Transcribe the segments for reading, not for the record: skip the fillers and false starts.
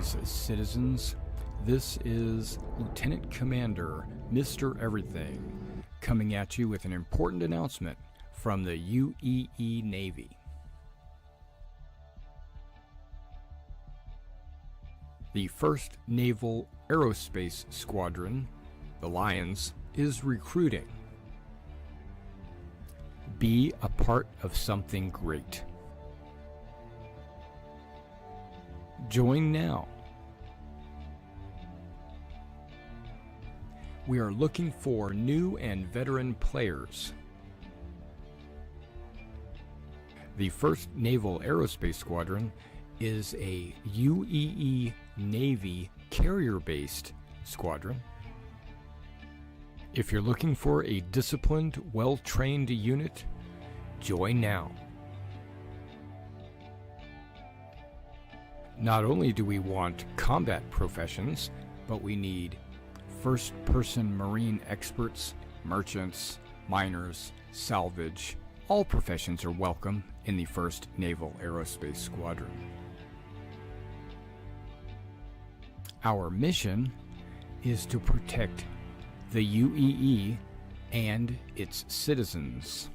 Greetings, citizens. This is Lieutenant Commander Mr. Everything coming at you with an important announcement from the UEE Navy. The 1st Naval Aerospace Squadron, the Lions, is recruiting. Be a part of something great. Join now. We are looking for new and veteran players. The 1st Naval Aerospace Squadron is a UEE Navy carrier-based squadron. If you're looking for a disciplined, well-trained unit, join now. Not only do we want combat professions, but we need first-person marine experts, merchants, miners, salvage. All professions are welcome in the 1st Naval Aerospace Squadron. Our mission is to protect the UEE and its citizens.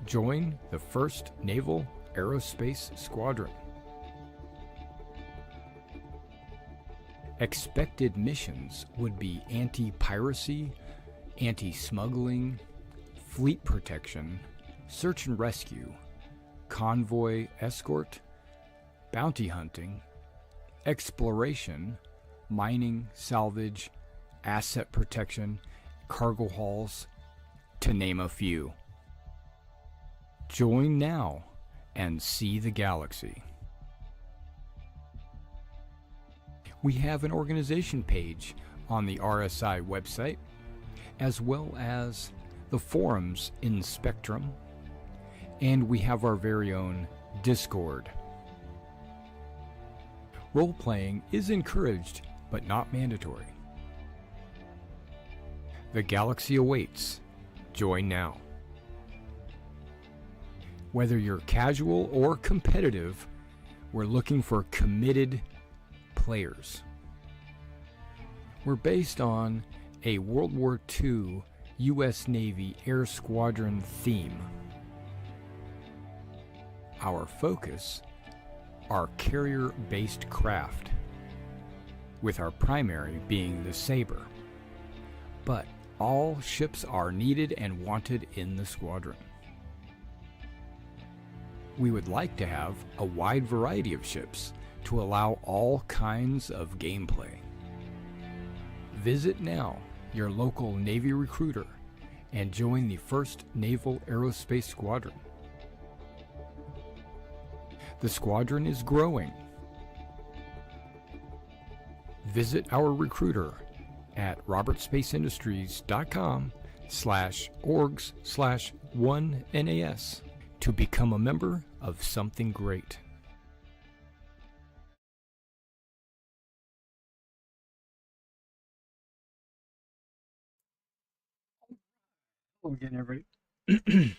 Join the 1st Naval Aerospace Squadron. Expected missions would be anti-piracy, anti-smuggling, fleet protection, search and rescue, convoy escort, bounty hunting, exploration, mining, salvage, asset protection, cargo hauls, to name a few. Join now and see the galaxy. We have an organization page on the RSI website, as well as the forums in Spectrum, and we have our very own Discord. Role-playing is encouraged, but not mandatory. The galaxy awaits. Join now. Whether you're casual or competitive, we're looking for committed players. We're based on a World War II U.S. Navy Air Squadron theme. Our focus are carrier-based craft, with our primary being the Sabre. But all ships are needed and wanted in the squadron. We would like to have a wide variety of ships to allow all kinds of gameplay. Visit now your local Navy recruiter and join the 1st Naval Aerospace Squadron. The squadron is growing. Visit our recruiter at robertspaceindustriescom/orgs/1NAS to become a member of something great. Hello again, everybody.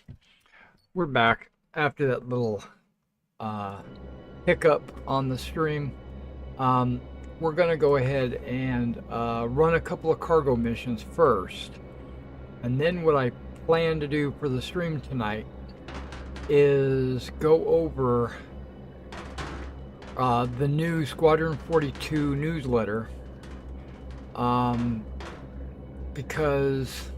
We're back after that little hiccup on the stream. We're going to go ahead and run a couple of cargo missions first. And then what I plan to do for the stream tonight is go over the new Squadron 42 newsletter, because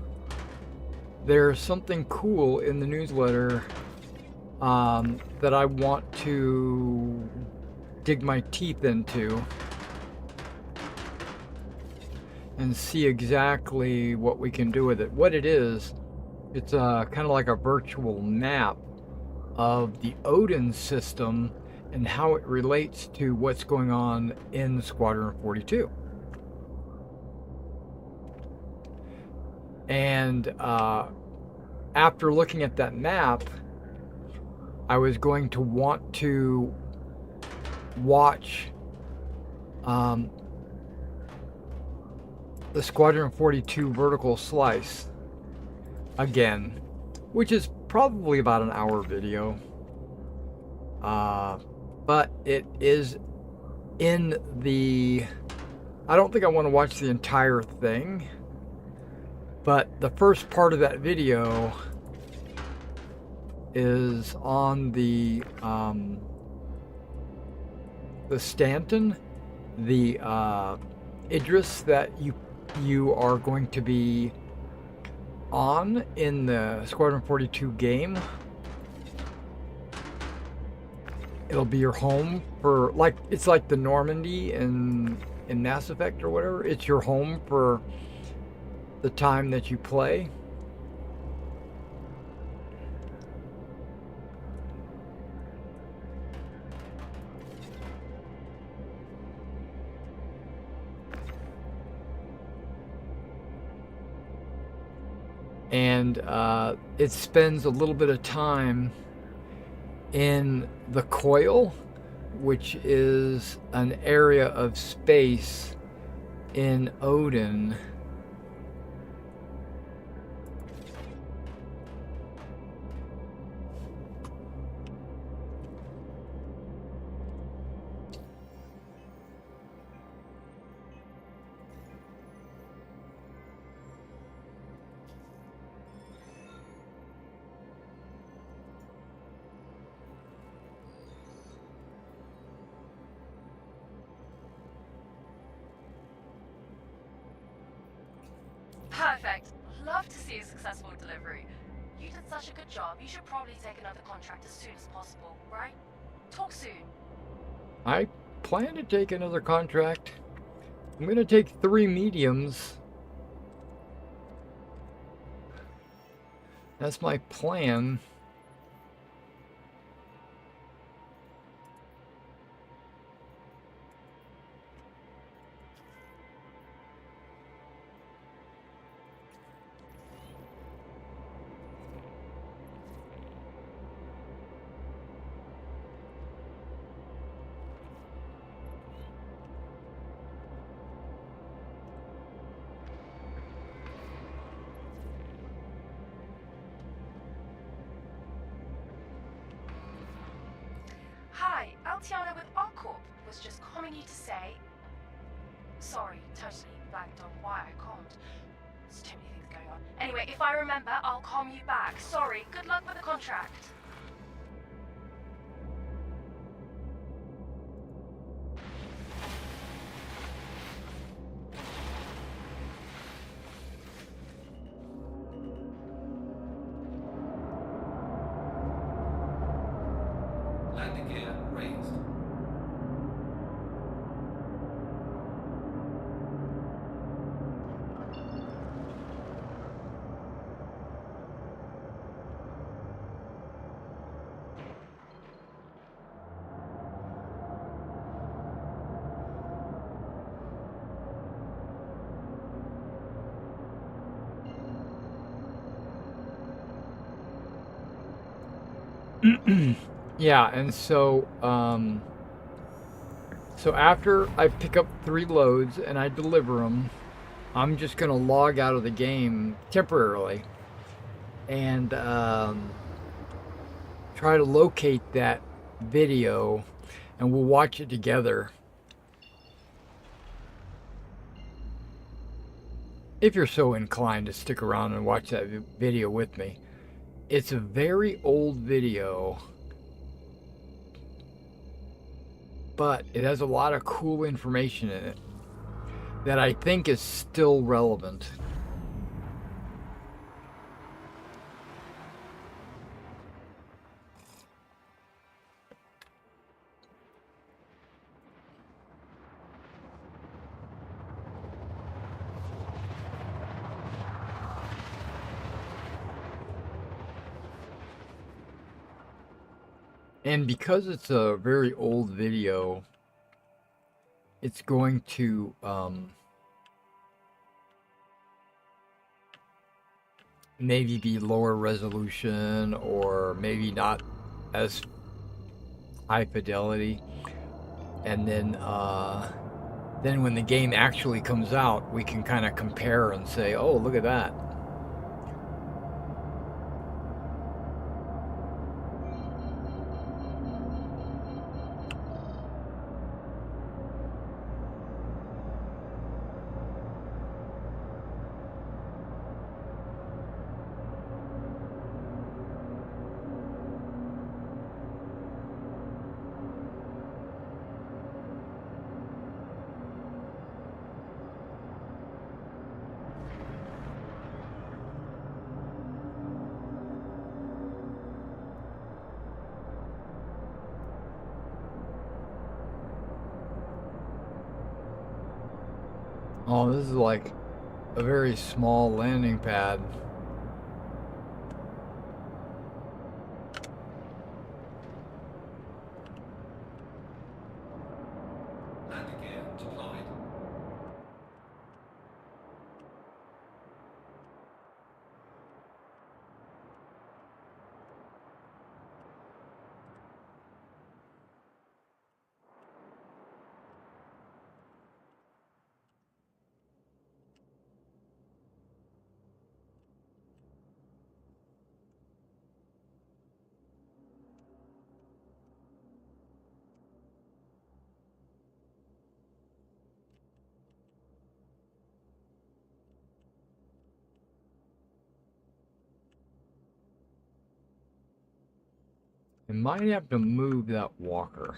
there's something cool in the newsletter that I want to dig my teeth into and see exactly what we can do with it. What it is, it's kind of like a virtual map of the Odin system and how it relates to what's going on in Squadron 42. And after looking at that map, I was going to want to watch the Squadron 42 vertical slice again, which is probably about an hour video. But it is in the... I don't think I want to watch the entire thing, but the first part of that video is on the Stanton, the Idris that you are going to be on in the Squadron 42 game. It'll be your home for, like, it's like the Normandy in Mass Effect or whatever. It's your home for the time that you play. And it spends a little bit of time in the Coil, which is an area of space in Odin. Perfect. Love to see a successful delivery. You did such a good job. You should probably take another contract as soon as possible, right? Talk soon. I plan to take another contract. I'm going to take 3 mediums. That's my plan. Hi, Altiana with Arcorp was just calling you to say... Sorry, totally blanked on why I called. There's too many things going on. Anyway, if I remember, I'll call you back. Sorry, good luck with the contract. Landing gear raised. Yeah, and so so after I pick up 3 loads and I deliver them, I'm just gonna log out of the game temporarily and try to locate that video, and we'll watch it together. If you're so inclined to stick around and watch that video with me. It's a very old video, but it has a lot of cool information in it that I think is still relevant. And because it's a very old video, it's going to maybe be lower resolution or maybe not as high fidelity. And then when the game actually comes out, we can kind of compare and say, oh, look at that. Oh, this is like a very small landing pad. Landing gear deployed. I might have to move that walker.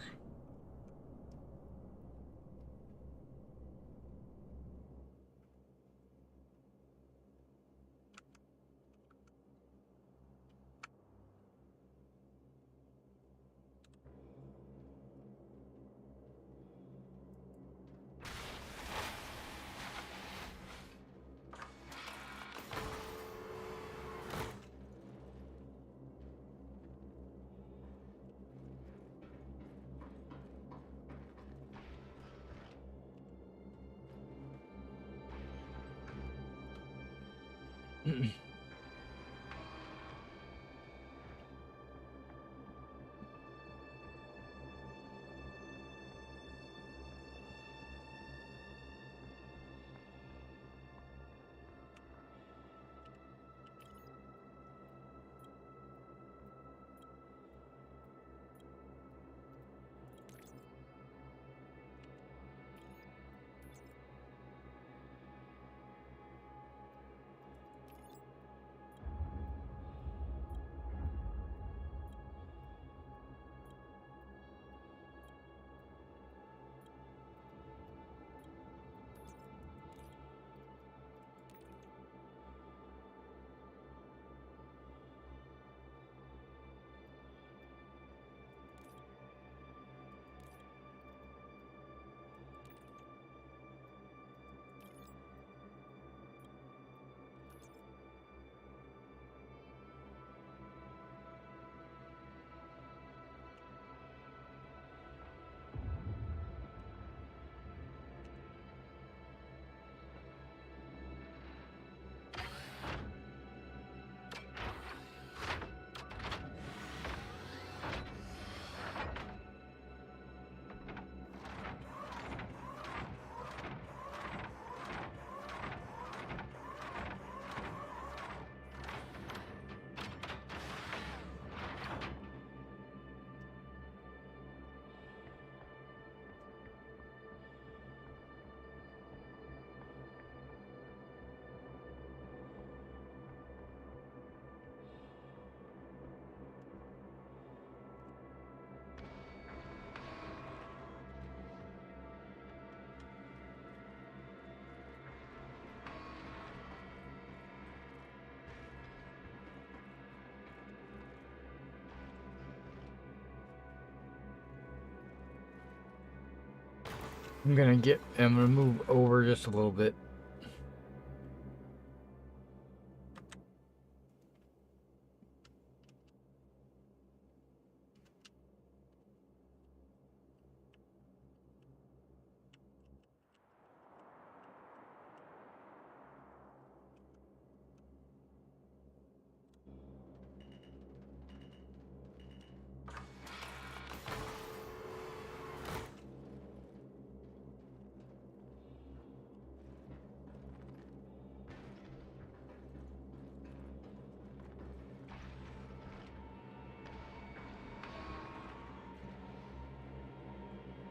I'm gonna move over just a little bit.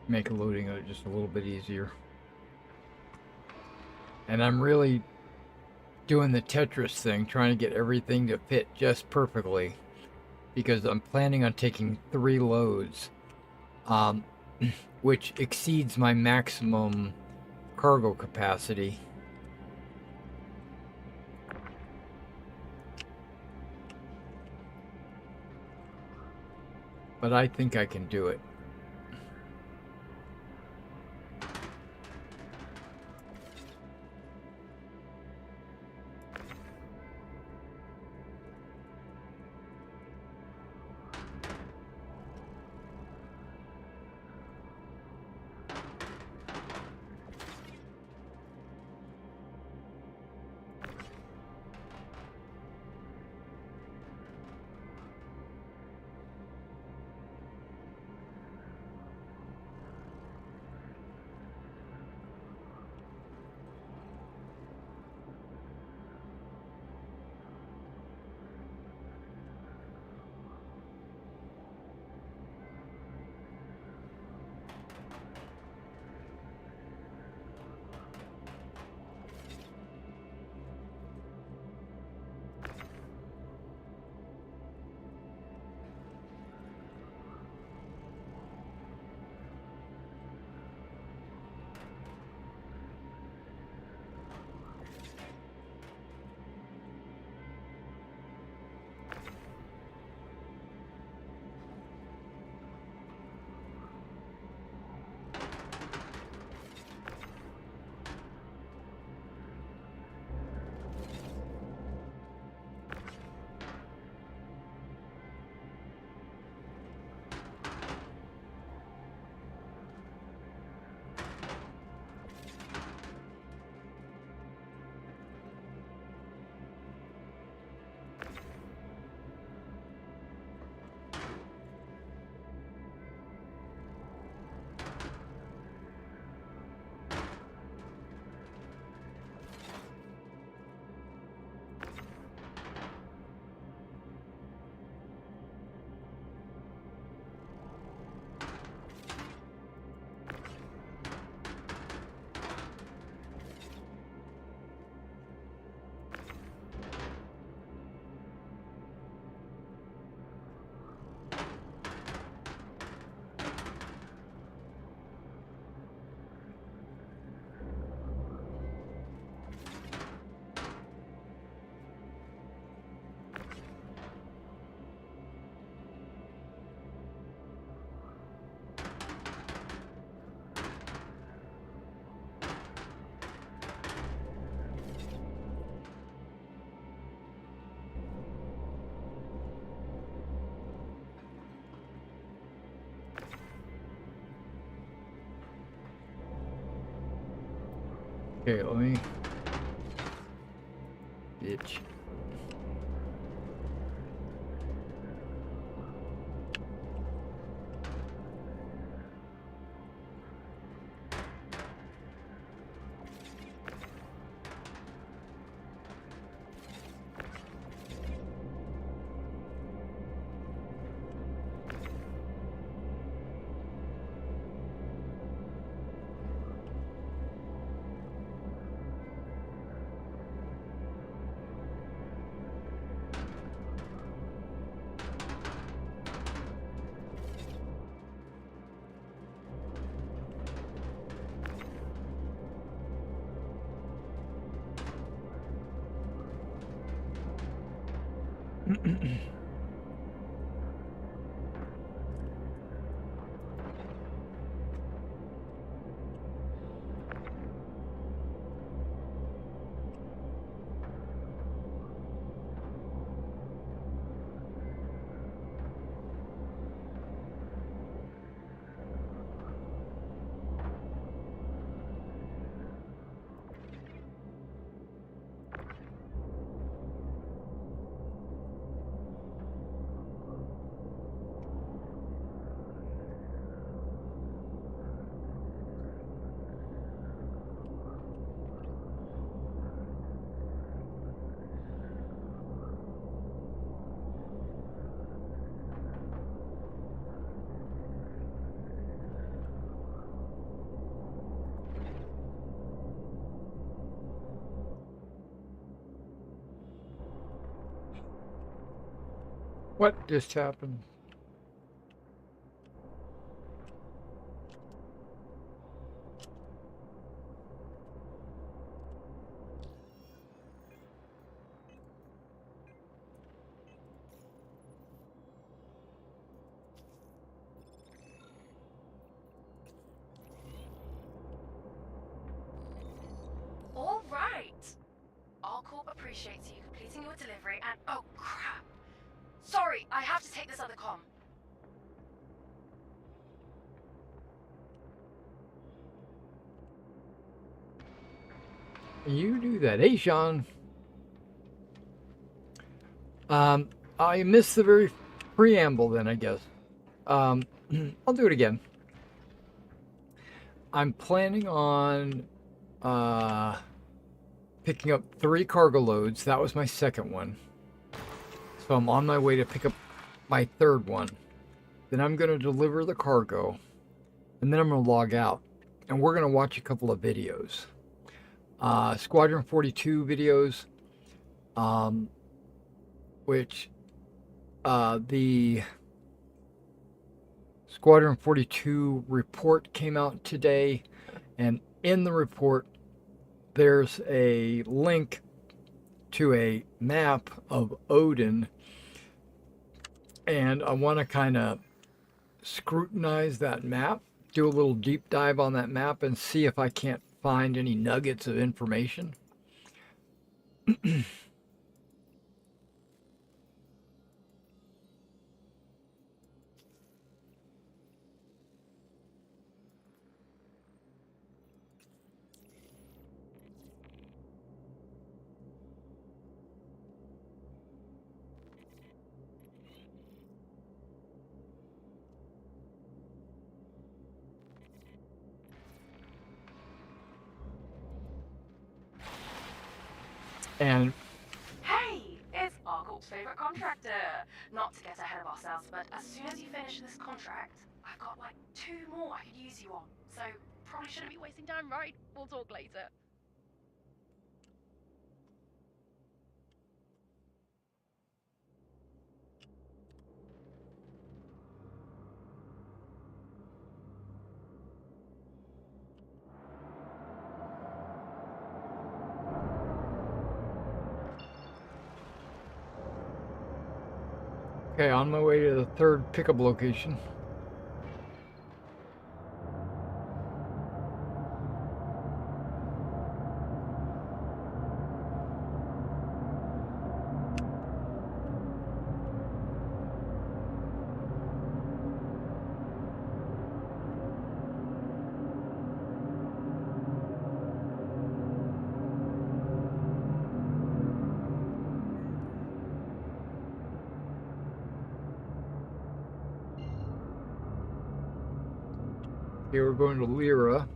Make loading it just a little bit easier. And I'm really doing the Tetris thing, trying to get everything to fit just perfectly, because I'm planning on taking 3 loads, which exceeds my maximum cargo capacity. But I think I can do it. Okay, let me... Bitch. What just happened? All right. Allcorp appreciates you completing your delivery and oh crap. Sorry, I have to take this other comm. You do that. Hey, Sean. I missed the very preamble then, I guess. I'll do it again. I'm planning on picking up 3 cargo loads. That was my second one. So I'm on my way to pick up my third one. Then I'm going to deliver the cargo. And then I'm going to log out. And we're going to watch a couple of videos. Squadron 42 videos. Which the Squadron 42 report came out today. And in the report, there's a link to a map of Odin, and I want to kind of scrutinize that map, do a little deep dive on that map, and see if I can't find any nuggets of information. And Hey, it's Allcorp's favorite contractor. Not to get ahead of ourselves, but as soon as you finish this contract, I've got like 2 more I could use you on. So probably shouldn't be wasting time, right? We'll talk later. okay, on my way to the third pickup location. Here we're going to Lyra.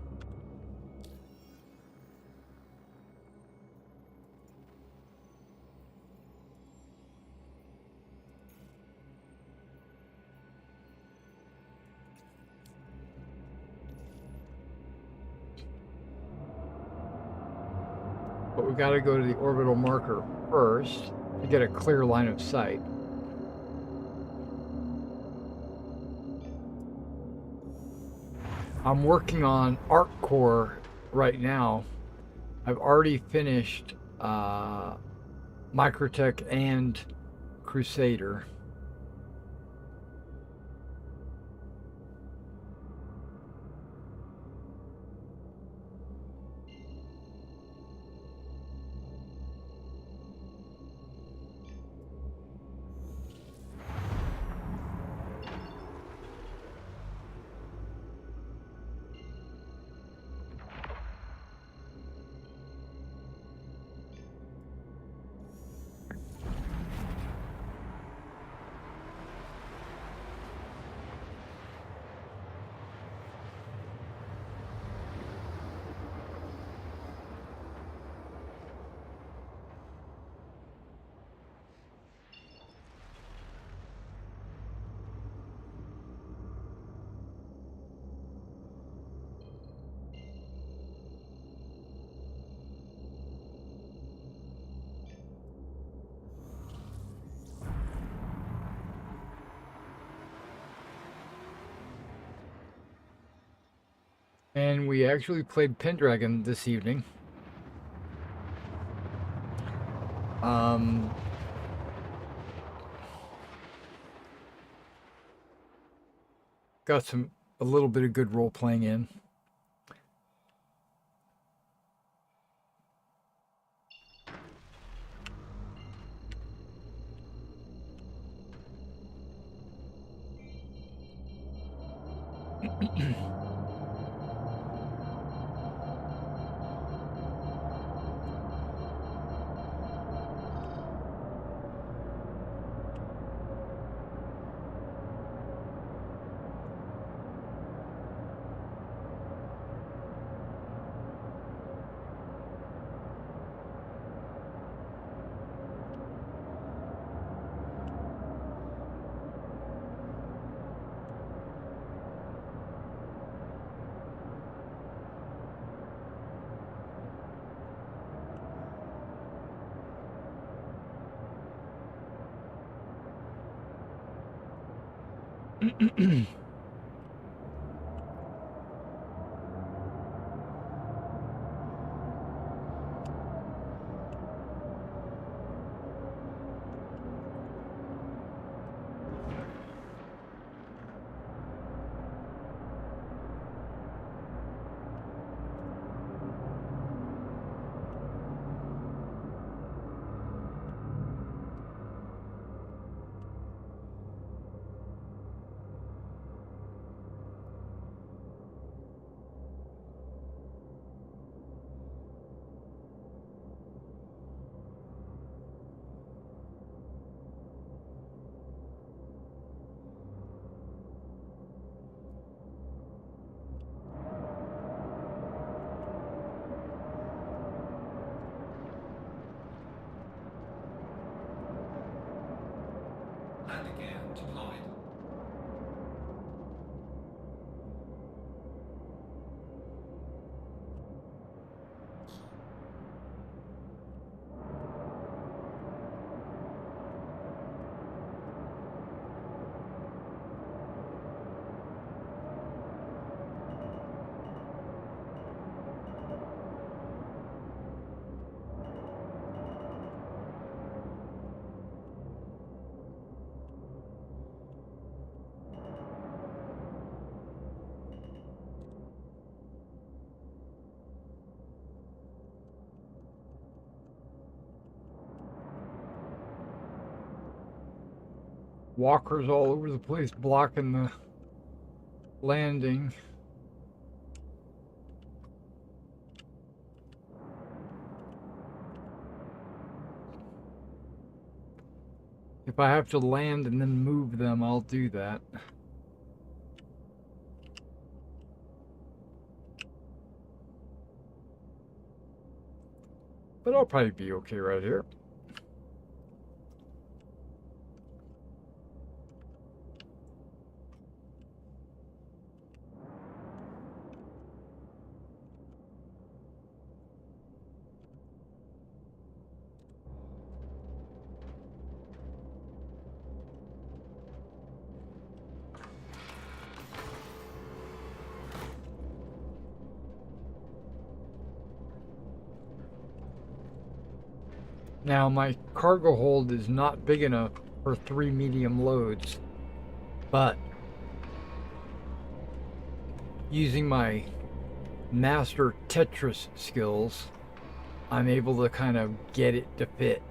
But we got to go to the orbital marker first to get a clear line of sight. I'm working on Arc Core right now. I've already finished Microtech and Crusader. And we actually played Pendragon this evening. Got a little bit of good role playing in. Landing gear deployed. Walkers all over the place blocking the landing. If I have to land and then move them, I'll do that. but I'll probably be okay right here. Now, my cargo hold is not big enough for 3 medium loads, but using my master Tetris skills, I'm able to kind of get it to fit.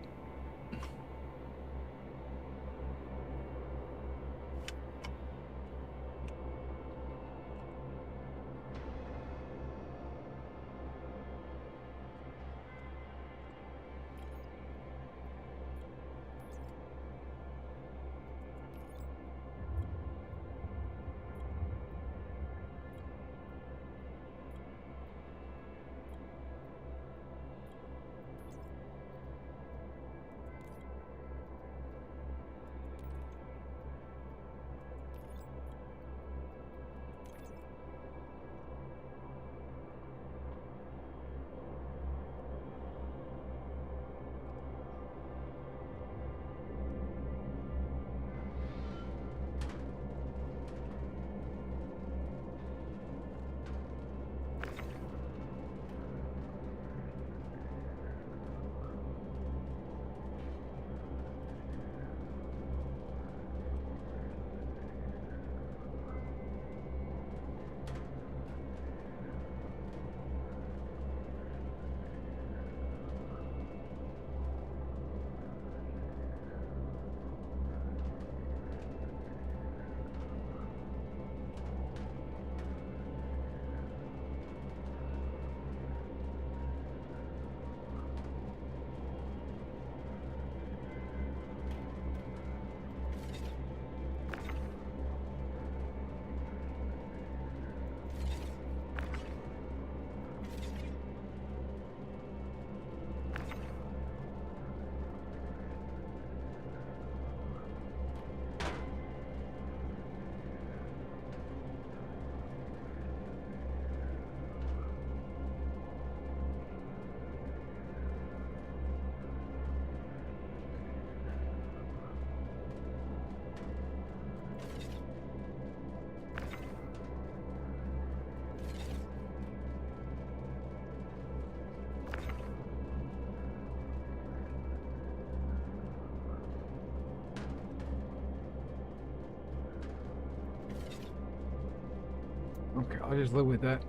Okay, I'll just live with that.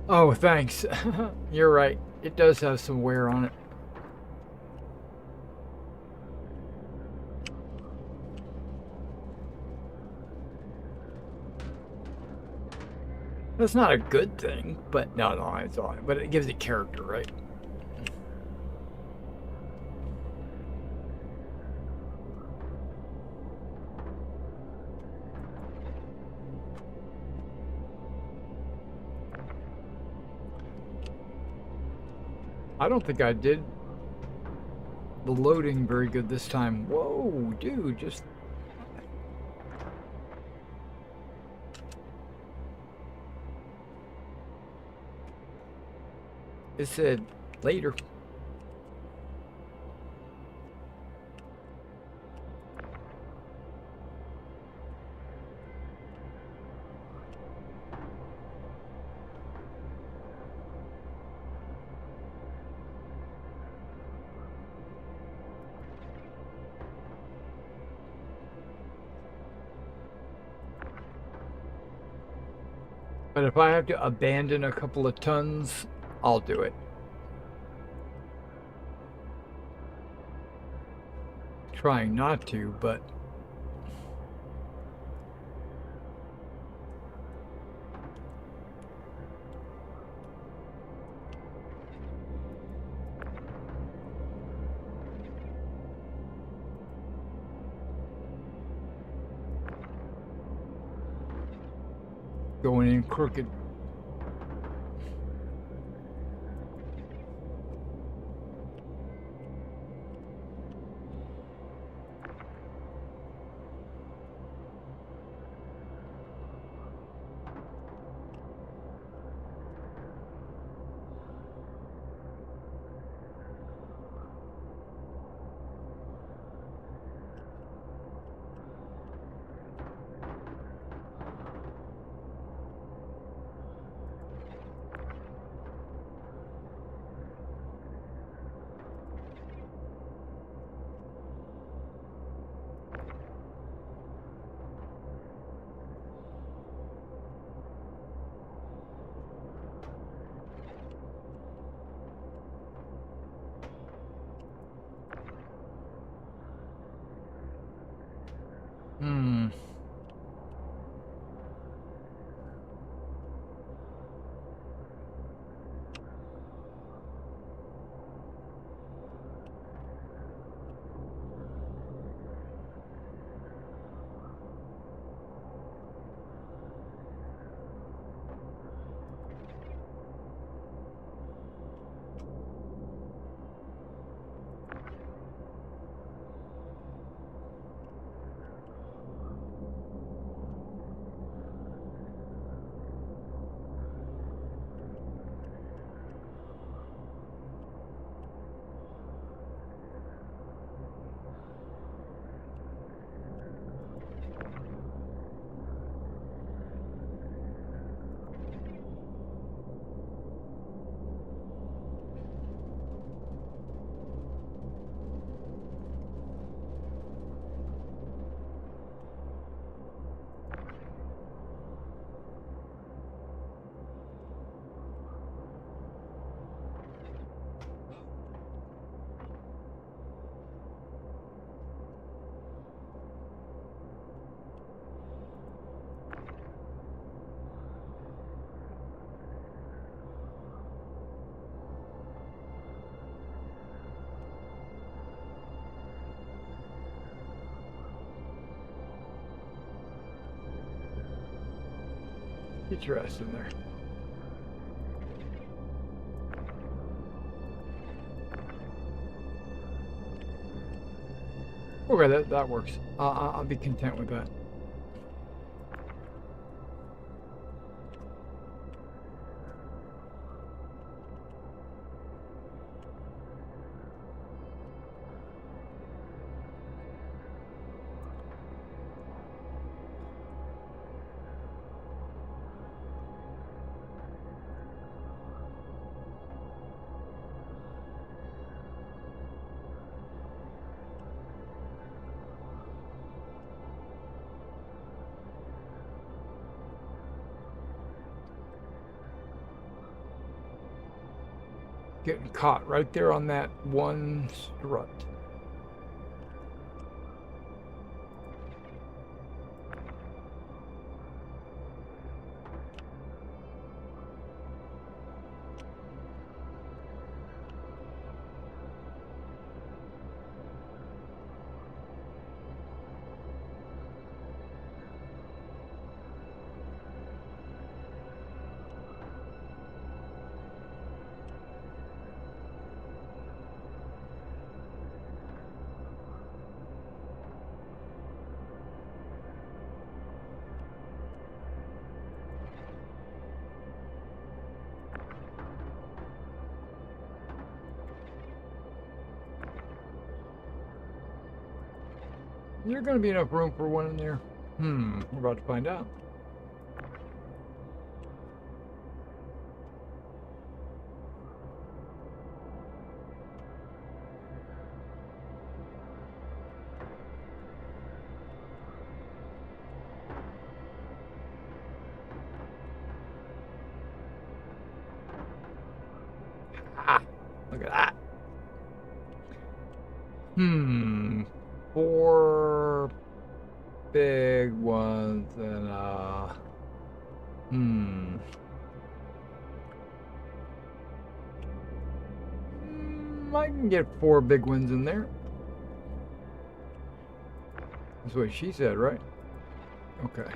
Oh, thanks. You're right. It does have some wear on it. That's not a good thing, but no, it's all right. But it gives it character, right? I don't think I did the loading very good this time. Whoa, dude, just... It said later. But if I have to abandon a couple of tons, I'll do it. Trying not to, but... going in crooked. Get your ass in there. Okay, that works. I'll be content with that. Getting caught right there on that one strut. Is there going to be enough room for one in there? We're about to find out. Ah, look at that. 4 big ones and I can get 4 big ones in there. That's what she said, right? Okay.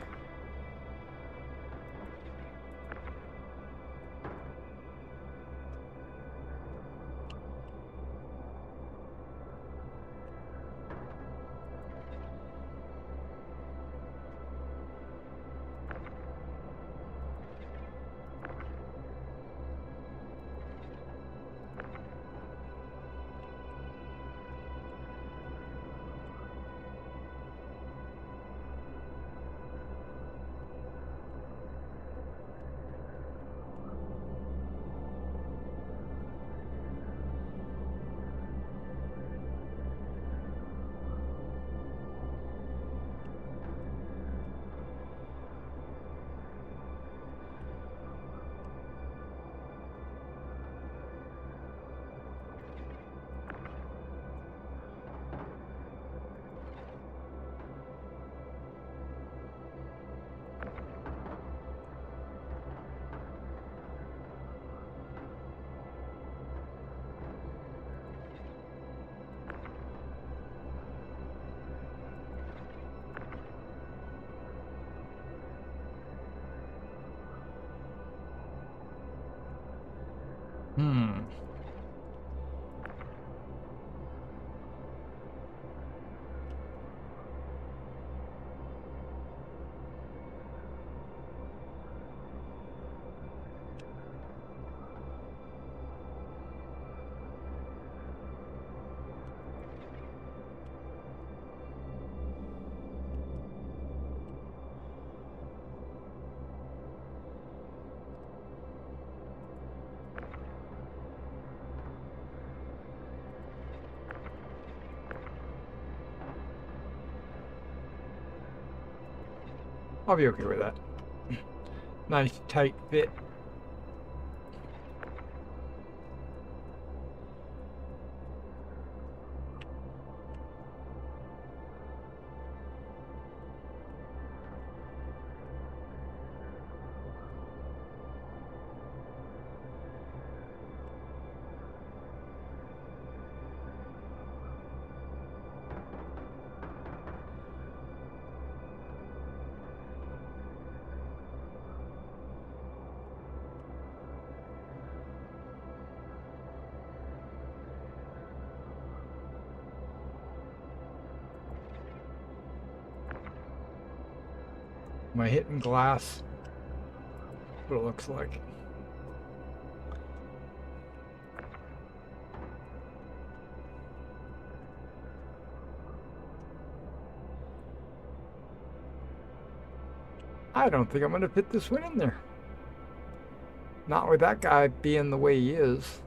I'll be okay with that. Nice tight fit. Am I hitting glass? What it looks like. I don't think I'm going to fit this one in there. Not with that guy being the way he is.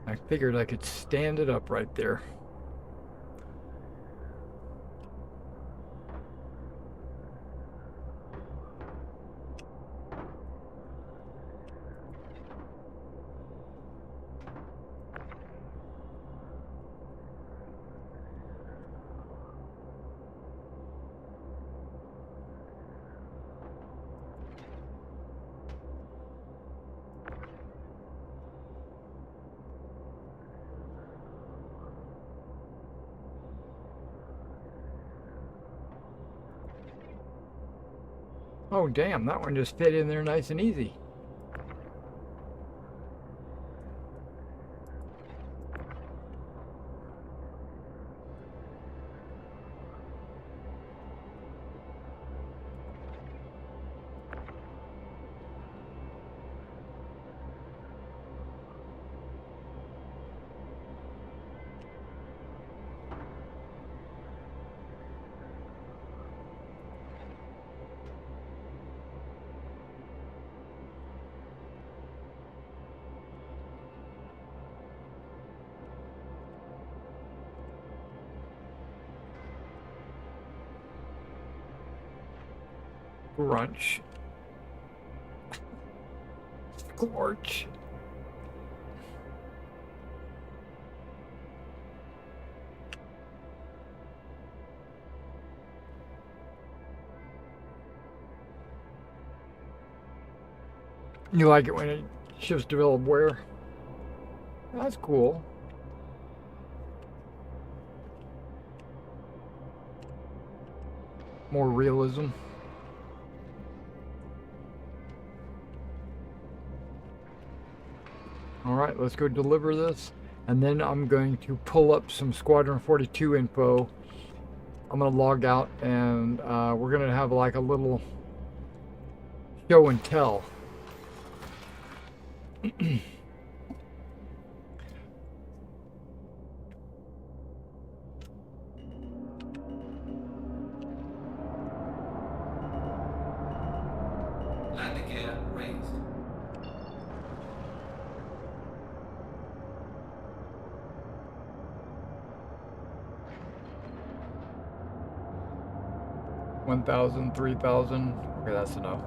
I figured I could stand it up right there. Oh damn, that one just fit in there nice and easy. Crunch. Scorch. You like it when it shifts to develop wear? That's cool. More realism. Alright, let's go deliver this. And then I'm going to pull up some Squadron 42 info. I'm going to log out and we're going to have like a little show and tell. Landing gear raised. $1,000, $3,000. Okay, that's enough.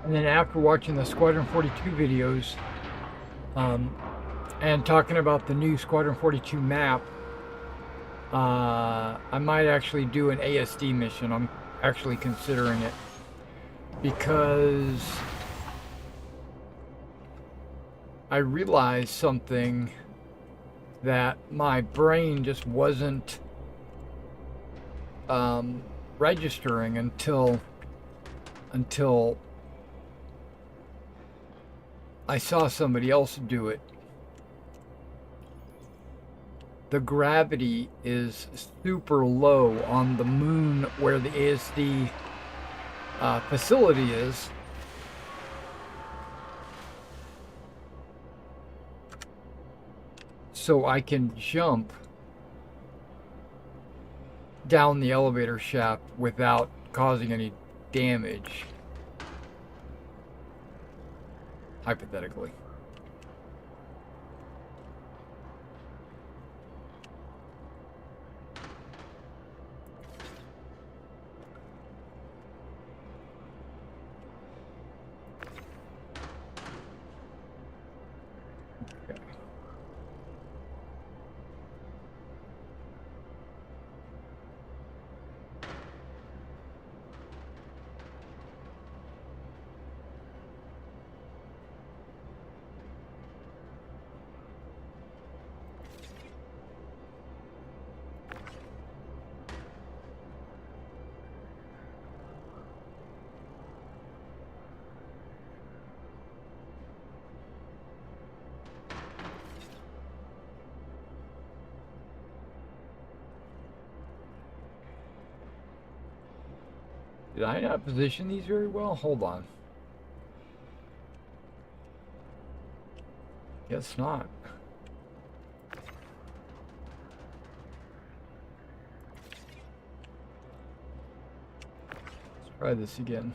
And then after watching the Squadron 42 videos, and talking about the new Squadron 42 map, I might actually do an ASD mission. I'm actually considering it because I realized something that my brain just wasn't registering until I saw somebody else do it. The gravity is super low on the moon where the ASD facility is. So I can jump down the elevator shaft without causing any damage. Hypothetically. Did I not position these very well? Hold on. Guess not. Let's try this again.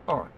All right.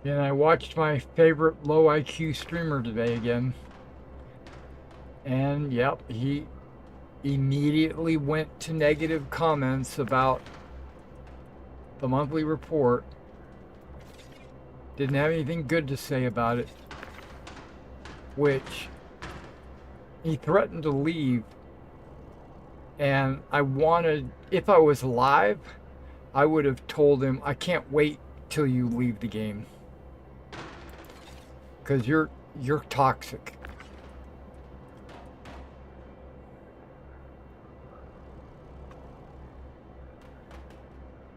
And I watched my favorite low IQ streamer today again. And yep, he immediately went to negative comments about the monthly report. Didn't have anything good to say about it. Which he threatened to leave. And I wanted, if I was live, I would have told him, I can't wait till you leave the game. Because you're you're toxic.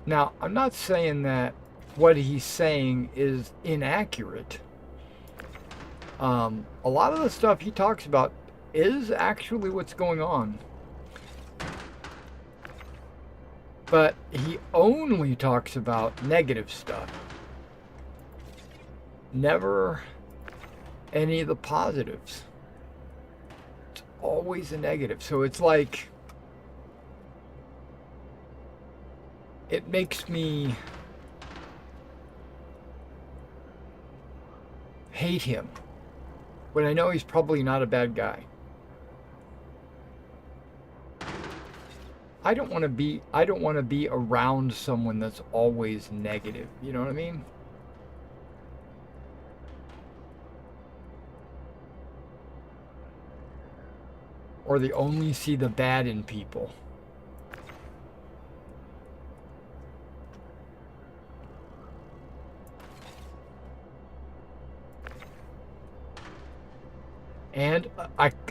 Now, I'm not saying that what he's saying is inaccurate. A lot of the stuff he talks about is actually what's going on. But he only talks about negative stuff. Never any of the positives. It's always a negative. So it's like, it makes me hate him when I know he's probably not a bad guy. I don't want to be around someone that's always negative. You know what I mean? Or they only see the bad in people. And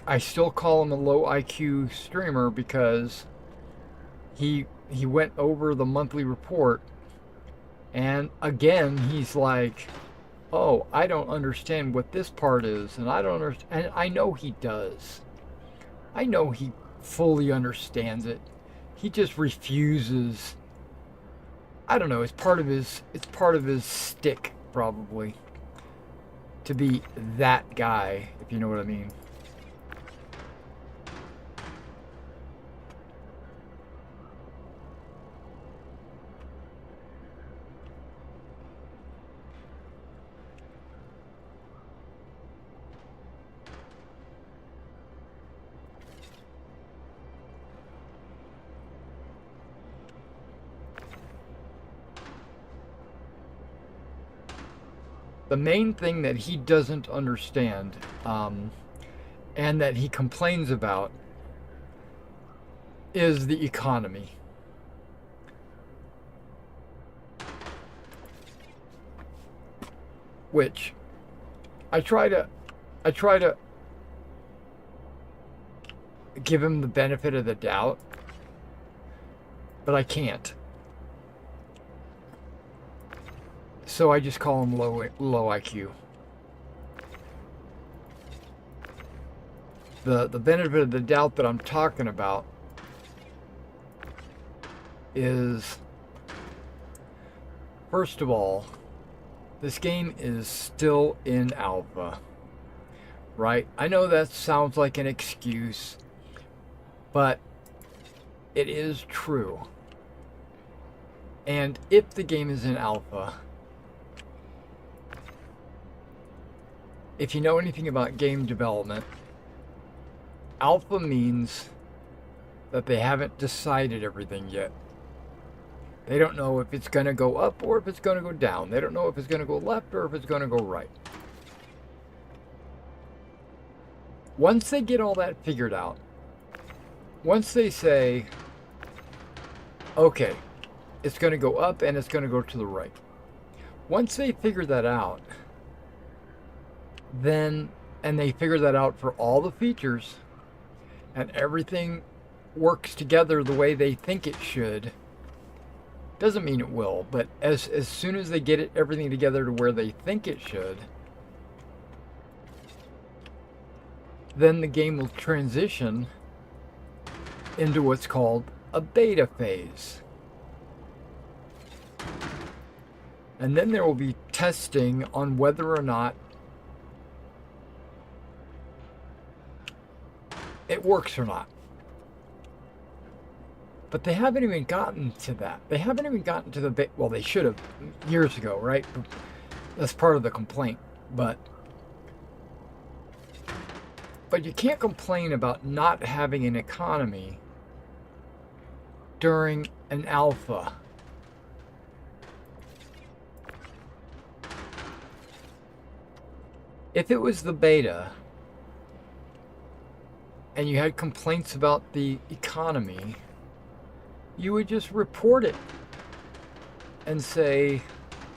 I still call him a low IQ streamer because he went over the monthly report, and again he's like, oh, I don't understand what this part is, and I don't understand. And I know he does. I know he fully understands it. He just refuses. I don't know, it's part of his stick, probably, to be that guy, if you know what I mean. The main thing that he doesn't understand, and that he complains about, is the economy. Which I try to give him the benefit of the doubt, but I can't. So I just call him low IQ. The benefit of the doubt that I'm talking about is, first of all, this game is still in alpha, right? I know that sounds like an excuse, but it is true. And if the game is in alpha, if you know anything about game development, alpha means that they haven't decided everything yet. They don't know if it's going to go up or if it's going to go down. They don't know if it's going to go left or if it's going to go right. Once they get all that figured out, once they say, okay, it's going to go up and it's going to go to the right. Once they figure that out, then, and they figure that out for all the features, and everything works together the way they think it should. Doesn't mean it will, but as soon as they get everything together to where they think it should, then the game will transition into what's called a beta phase. And then there will be testing on whether or not it works or not. But they haven't even gotten to that. They haven't even gotten to the well, they should have years ago, right? That's part of the complaint. But you can't complain about not having an economy during an alpha. If it was the beta, and you had complaints about the economy, you would just report it and say,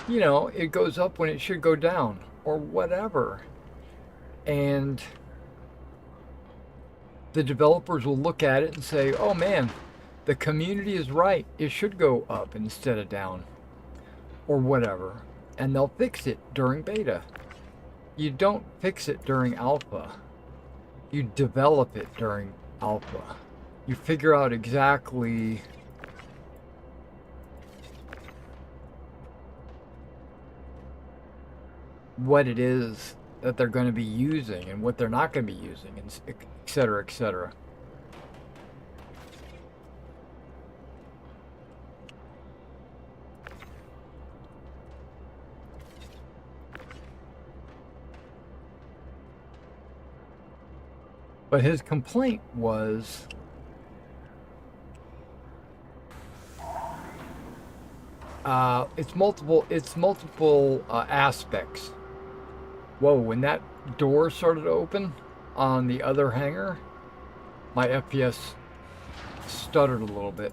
you know, it goes up when it should go down, or whatever. And the developers will look at it and say, oh man, the community is right. It should go up instead of down, or whatever. And they'll fix it during beta. You don't fix it during alpha. You develop it during alpha. You figure out exactly what it is that they're going to be using and what they're not going to be using, and et cetera, et cetera. But his complaint was it's multiple aspects. Whoa, when that door started to open on the other hangar, my FPS stuttered a little bit.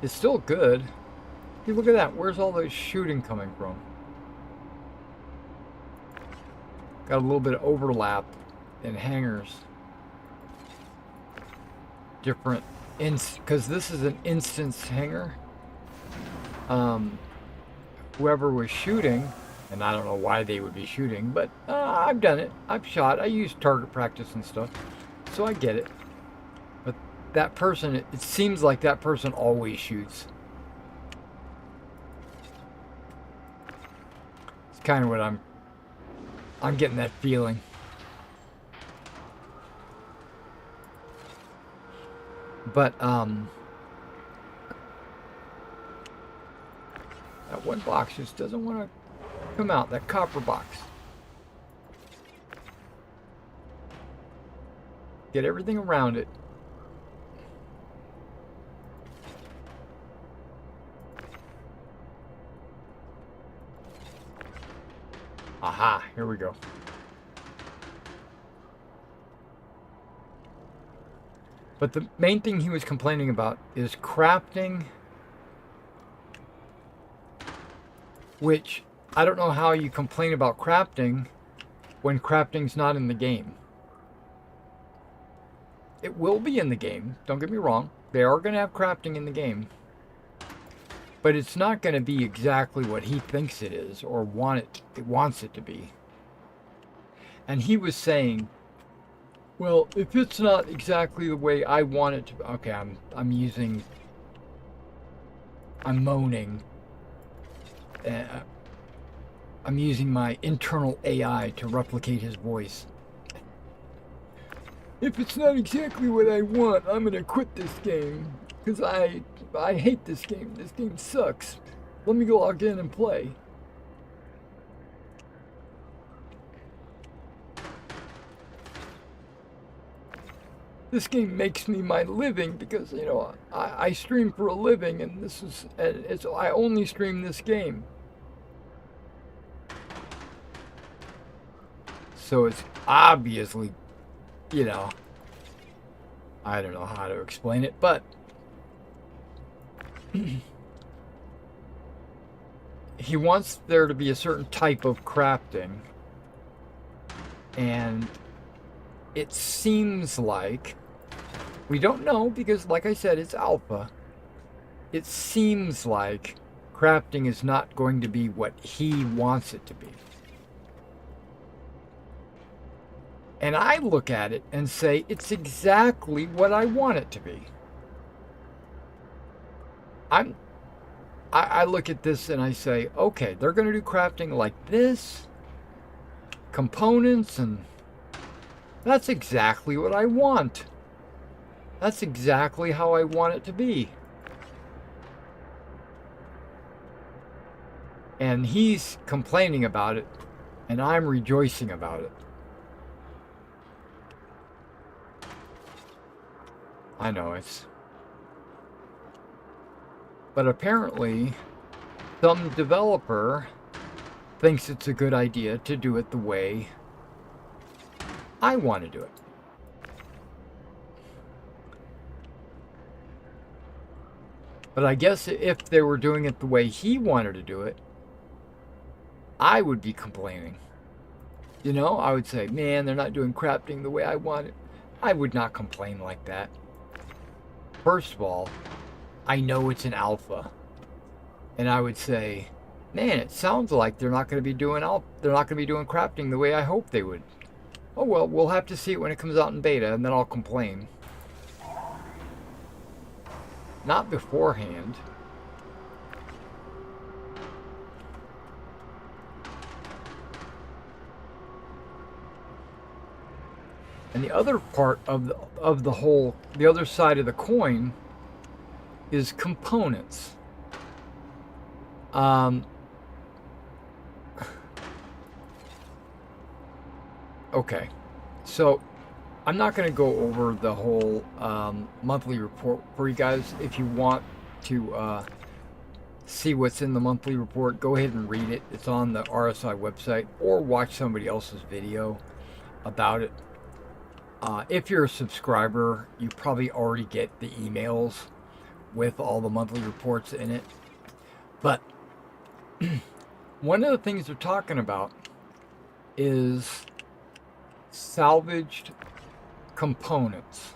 It's still good. Hey, look at that. Where's all the shooting coming from? Got a little bit of overlap in hangars. Different because this is an instance hangar. Whoever was shooting, and I don't know why they would be shooting, but I've done it. I've shot. I use target practice and stuff, so I get it. But that person, it seems like that person always shoots. It's kind of what I'm getting that feeling. But that one box just doesn't want to come out, that copper box. Get everything around it. Aha, here we go. But the main thing he was complaining about is crafting, which I don't know how you complain about crafting when crafting's not in the game. It will be in the game, don't get me wrong. They are going to have crafting in the game. But it's not going to be exactly what he thinks it is or wants it to be. And he was saying, well, if it's not exactly the way I want it to be, okay, I'm moaning. I'm using my internal AI to replicate his voice. If it's not exactly what I want, I'm gonna quit this game. Because I hate this game. This game sucks. Let me go log in and play. This game makes me my living because, you know, I stream for a living, and I only stream this game. So it's obviously, you know, I don't know how to explain it, but he wants there to be a certain type of crafting, and it seems like, we don't know because, like I said, it's alpha. It seems like crafting is not going to be what he wants it to be. And I look at it and say, it's exactly what I want it to be. I look at this and I say, okay, they're going to do crafting like this, components, and that's exactly what I want. That's exactly how I want it to be. And he's complaining about it, and I'm rejoicing about it. I know it's... But apparently, some developer thinks it's a good idea to do it the way I want to do it. But I guess if they were doing it the way he wanted to do it, I would be complaining. You know, I would say, man, they're not doing crafting the way I want it. I would not complain like that. First of all, I know it's an alpha. And I would say, man, it sounds like they're not going to be doing crafting the way I hope they would. Oh well, we'll have to see it when it comes out in beta, and then I'll complain. Not beforehand. And the other part of the whole, the other side of the coin, is components. Okay, so I'm not going to go over the whole monthly report for you guys. If you want to see what's in the monthly report, go ahead and read it. It's on the RSI website, or watch somebody else's video about it. If you're a subscriber, you probably already get the emails with all the monthly reports in it. But one of the things they're talking about is salvaged components.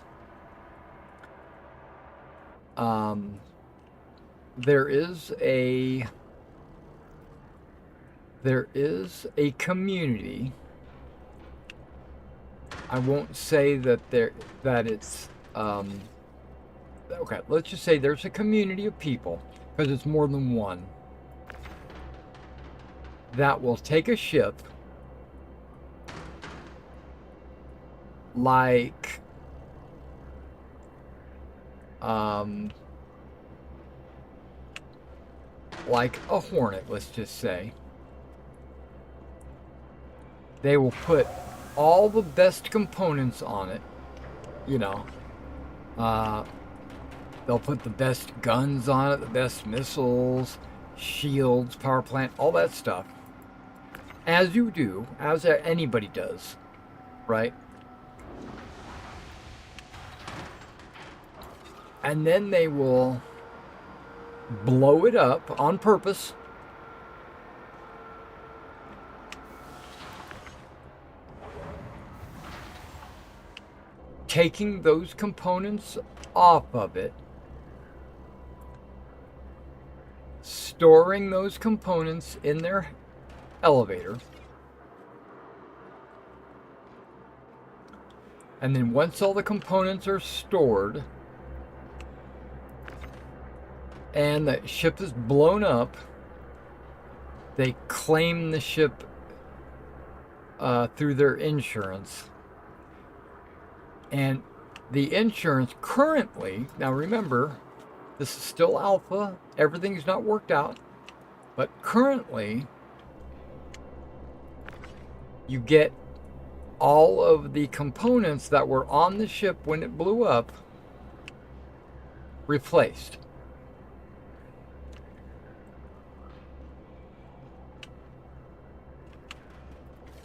There is a community. I won't say that it's okay, let's just say there's a community of people, because it's more than one, that will take a ship like a Hornet, let's just say. They will put all the best components on it, you know. They'll put the best guns on it, the best missiles, shields, power plant, all that stuff. As you do, as anybody does, right? And then they will blow it up on purpose. Taking those components off of it, storing those components in their elevator, and then once all the components are stored and the ship is blown up, they claim the ship through their insurance. And the insurance currently, now remember, this is still alpha, everything's not worked out, but currently you get all of the components that were on the ship when it blew up replaced.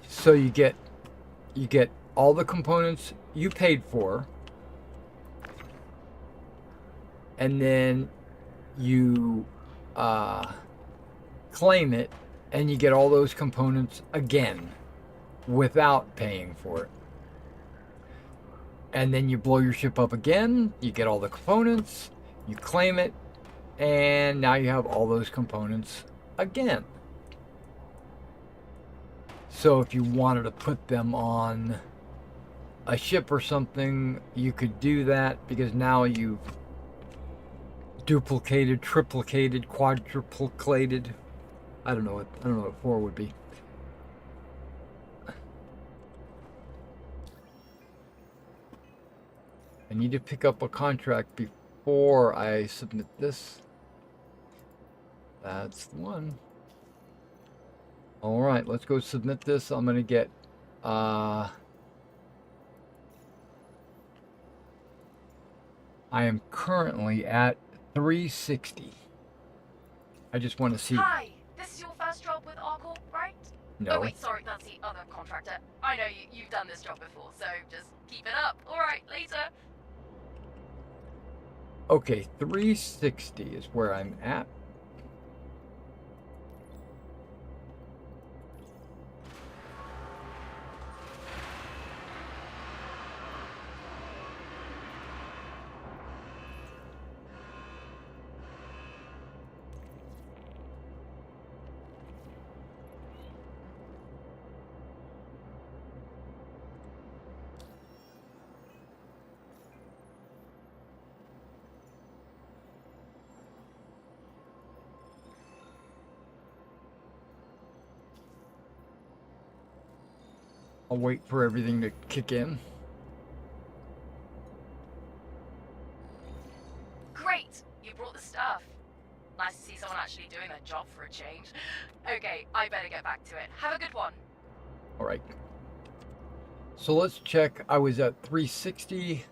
So you get all the components you paid for, and then you claim it, and you get all those components again without paying for it. And then you blow your ship up again, you get all the components, you claim it, and now you have all those components again. So if you wanted to put them on a ship or something, you could do that, because now you've duplicated, triplicated, quadruplicated. I don't know what 4 would be. I need to pick up a contract before I submit this. That's the one. All right, let's go submit this. I'm gonna get I am currently at 360. I just want to see. Hi, this is your first job with Arcor, right? No. Oh wait, sorry, that's the other contractor. I know you've done this job before, so just keep it up. All right, later. Okay, 360 is where I'm at. I'll wait for everything to kick in. Great! You brought the stuff. Nice to see someone actually doing their job for a change. Okay, I better get back to it. Have a good one. All right. So let's check. I was at 360.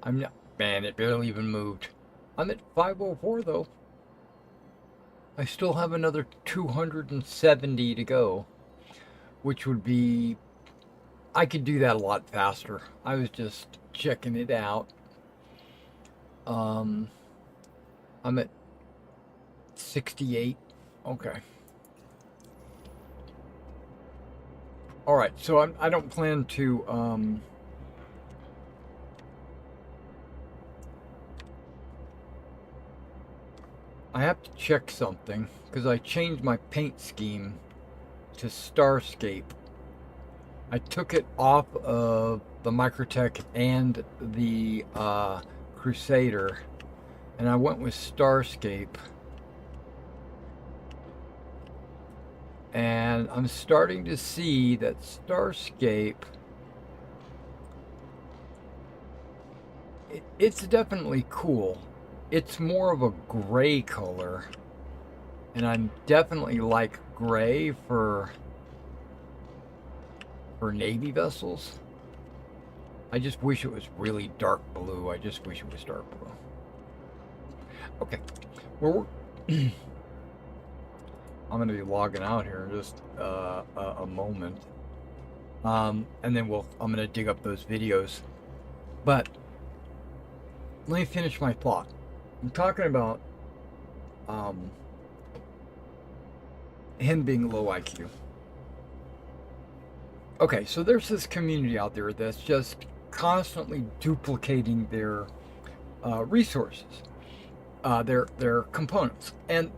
I'm not. Man, it barely even moved. I'm at 504 though. I still have another 270 to go, which would be. I could do that a lot faster. I was just checking it out. I'm at 68. Okay. All right. So I don't plan to. I have to check something because I changed my paint scheme to Starscape. I took it off of the Microtech and the Crusader, and I went with Starscape. And I'm starting to see that Starscape, it's definitely cool. It's more of a gray color, and I definitely like gray for Navy vessels. I just wish it was really dark blue. I just wish it was dark blue. Okay, well, I'm going to be logging out here in just a moment, and then I'm going to dig up those videos. But let me finish my thought. I'm talking about him being low IQ. Okay, so there's this community out there that's just constantly duplicating their resources, their components, and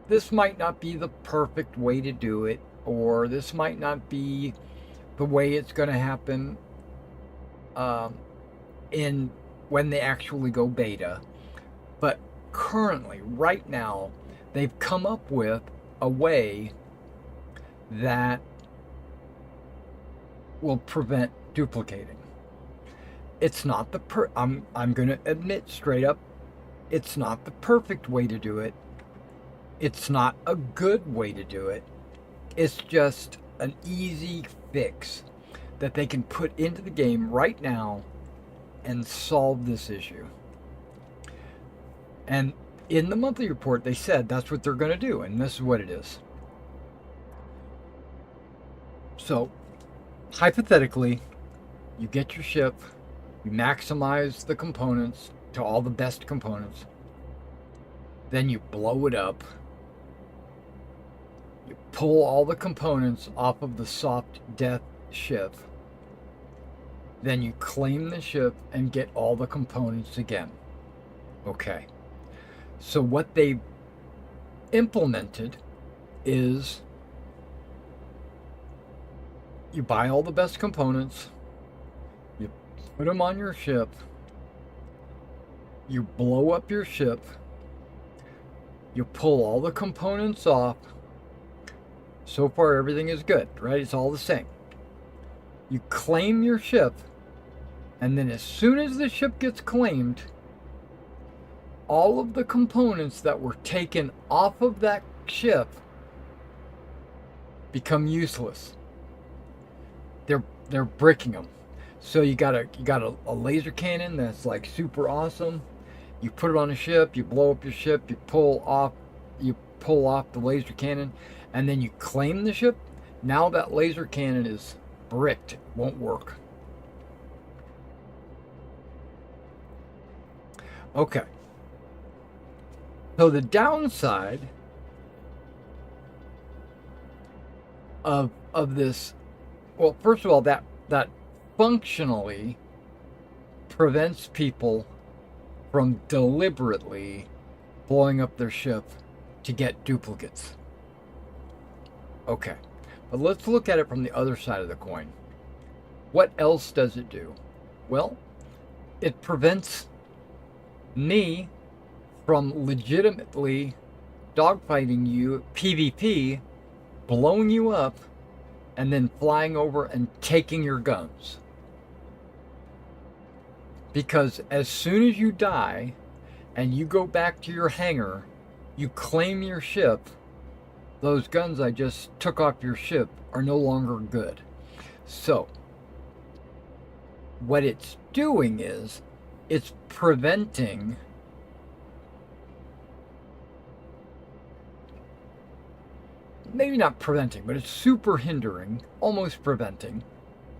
this might not be the perfect way to do it, or this might not be the way it's going to happen when they actually go beta. But currently, right now, they've come up with a way that will prevent duplicating. It's not I'm going to admit straight up, it's not the perfect way to do it. It's not a good way to do it. It's just an easy fix that they can put into the game right now and solve this issue. And in the monthly report, they said that's what they're going to do, and this is what it is. So, hypothetically, you get your ship, you maximize the components to all the best components, then you blow it up, you pull all the components off of the soft death ship, then you claim the ship and get all the components again. Okay. So what they implemented is you buy all the best components, you put them on your ship, you blow up your ship, you pull all the components off. So far everything is good, right? It's all the same. You claim your ship, and then as soon as the ship gets claimed, all of the components that were taken off of that ship become useless. They're bricking them. So you got a laser cannon that's like super awesome. You put it on a ship, you blow up your ship, you pull off the laser cannon, and then you claim the ship. Now that laser cannon is bricked, won't work. Okay. So the downside of this, well, first of all, that functionally prevents people from deliberately blowing up their ship to get duplicates. Okay, but let's look at it from the other side of the coin. What else does it do? Well, it prevents me from legitimately dogfighting you PvP blowing you up and then flying over and taking your guns. Because as soon as you die and you go back to your hangar, you claim your ship, those guns I just took off your ship are no longer good. So, what it's doing is, it's preventing maybe not preventing, but it's super hindering, almost preventing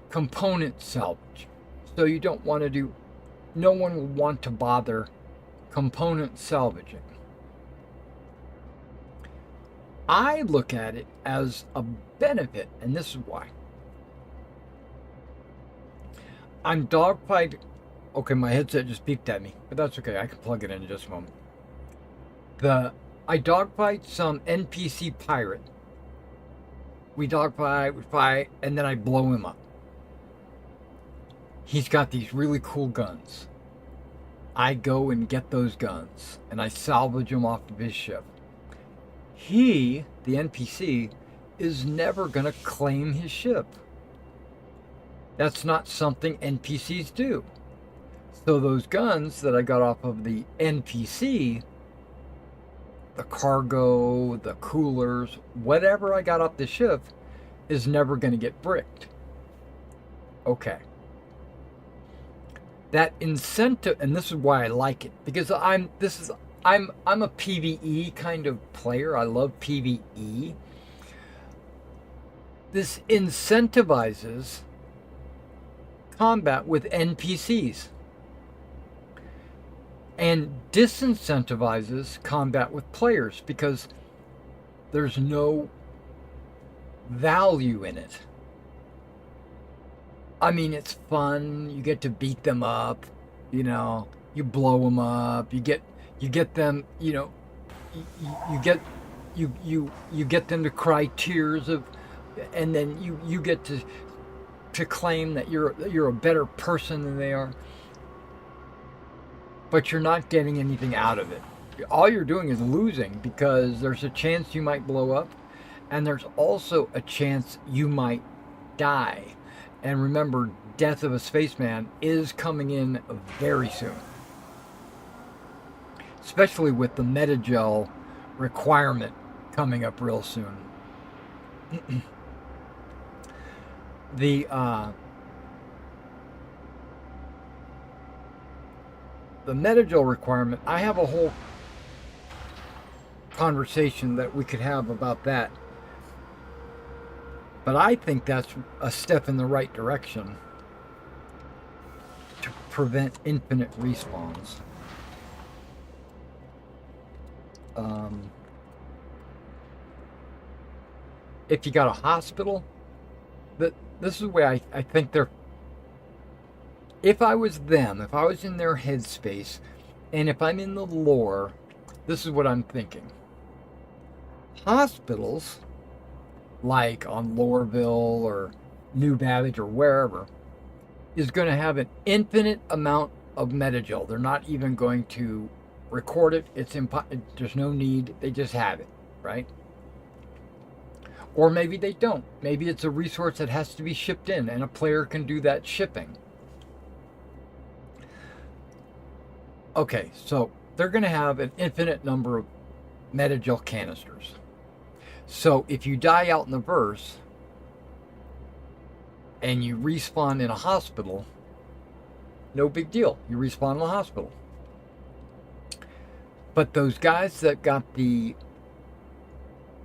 component salvage. So you don't want to do, no one will want to bother component salvaging. I look at it as a benefit, and this is why. I'm dogfight. Okay, my headset just beeped at me, but that's okay. I can plug it in just a moment. I dogfight some NPC pirate. We dogfight, we fight, and then I blow him up. He's got these really cool guns. I go and get those guns, and I salvage them off of his ship. He, the NPC, is never going to claim his ship. That's not something NPCs do. So those guns that I got off of the NPC, the cargo, the coolers, whatever I got off the ship is never going to get bricked. Okay. That incentive, and this is why I like it, because I'm a PvE kind of player. I love PvE. This incentivizes combat with NPCs and disincentivizes combat with players because there's no value in it. I mean, it's fun. You get to beat them up, you know, you blow them up, you get them, you know, you get them to cry tears of, and then you get to claim that you're a better person than they are. But you're not getting anything out of it. All you're doing is losing because there's a chance you might blow up, and there's also a chance you might die. And remember, death of a spaceman is coming in very soon. Especially with the metagel requirement coming up real soon. The metagel requirement, I have a whole conversation that we could have about that. But I think that's a step in the right direction to prevent infinite respawns. If you got a hospital, this is the way I think they're. If I was them, if I was in their headspace, and if I'm in the lore, this is what I'm thinking. Hospitals, like on Loreville or New Babbage or wherever, is going to have an infinite amount of metagel. They're not even going to record it. There's no need. They just have it, right? Or maybe they don't. Maybe it's a resource that has to be shipped in, and a player can do that shipping. Okay, so they're going to have an infinite number of metagel canisters. So if you die out in the verse and you respawn in a hospital, no big deal. You respawn in a hospital. But those guys that got the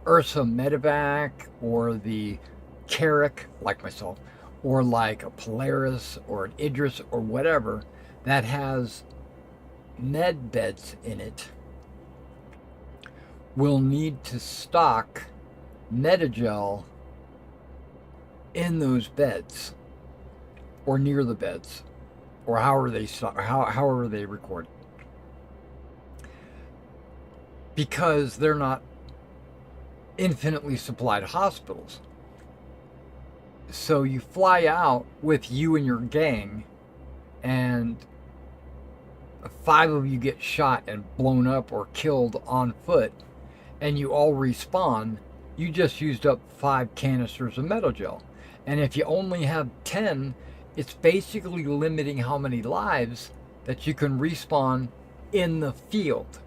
Ursa Medevac or the Carrick, like myself, or like a Polaris or an Idris or whatever that has med beds in it, will need to stock metagel in those beds or near the beds or however they record it, because they're not infinitely supplied hospitals. So you fly out with you and your gang, and 5 of you get shot and blown up or killed on foot, and you all respawn. you just used up 5 canisters of metal gel. And if you only have 10, it's basically limiting how many lives that you can respawn in the field.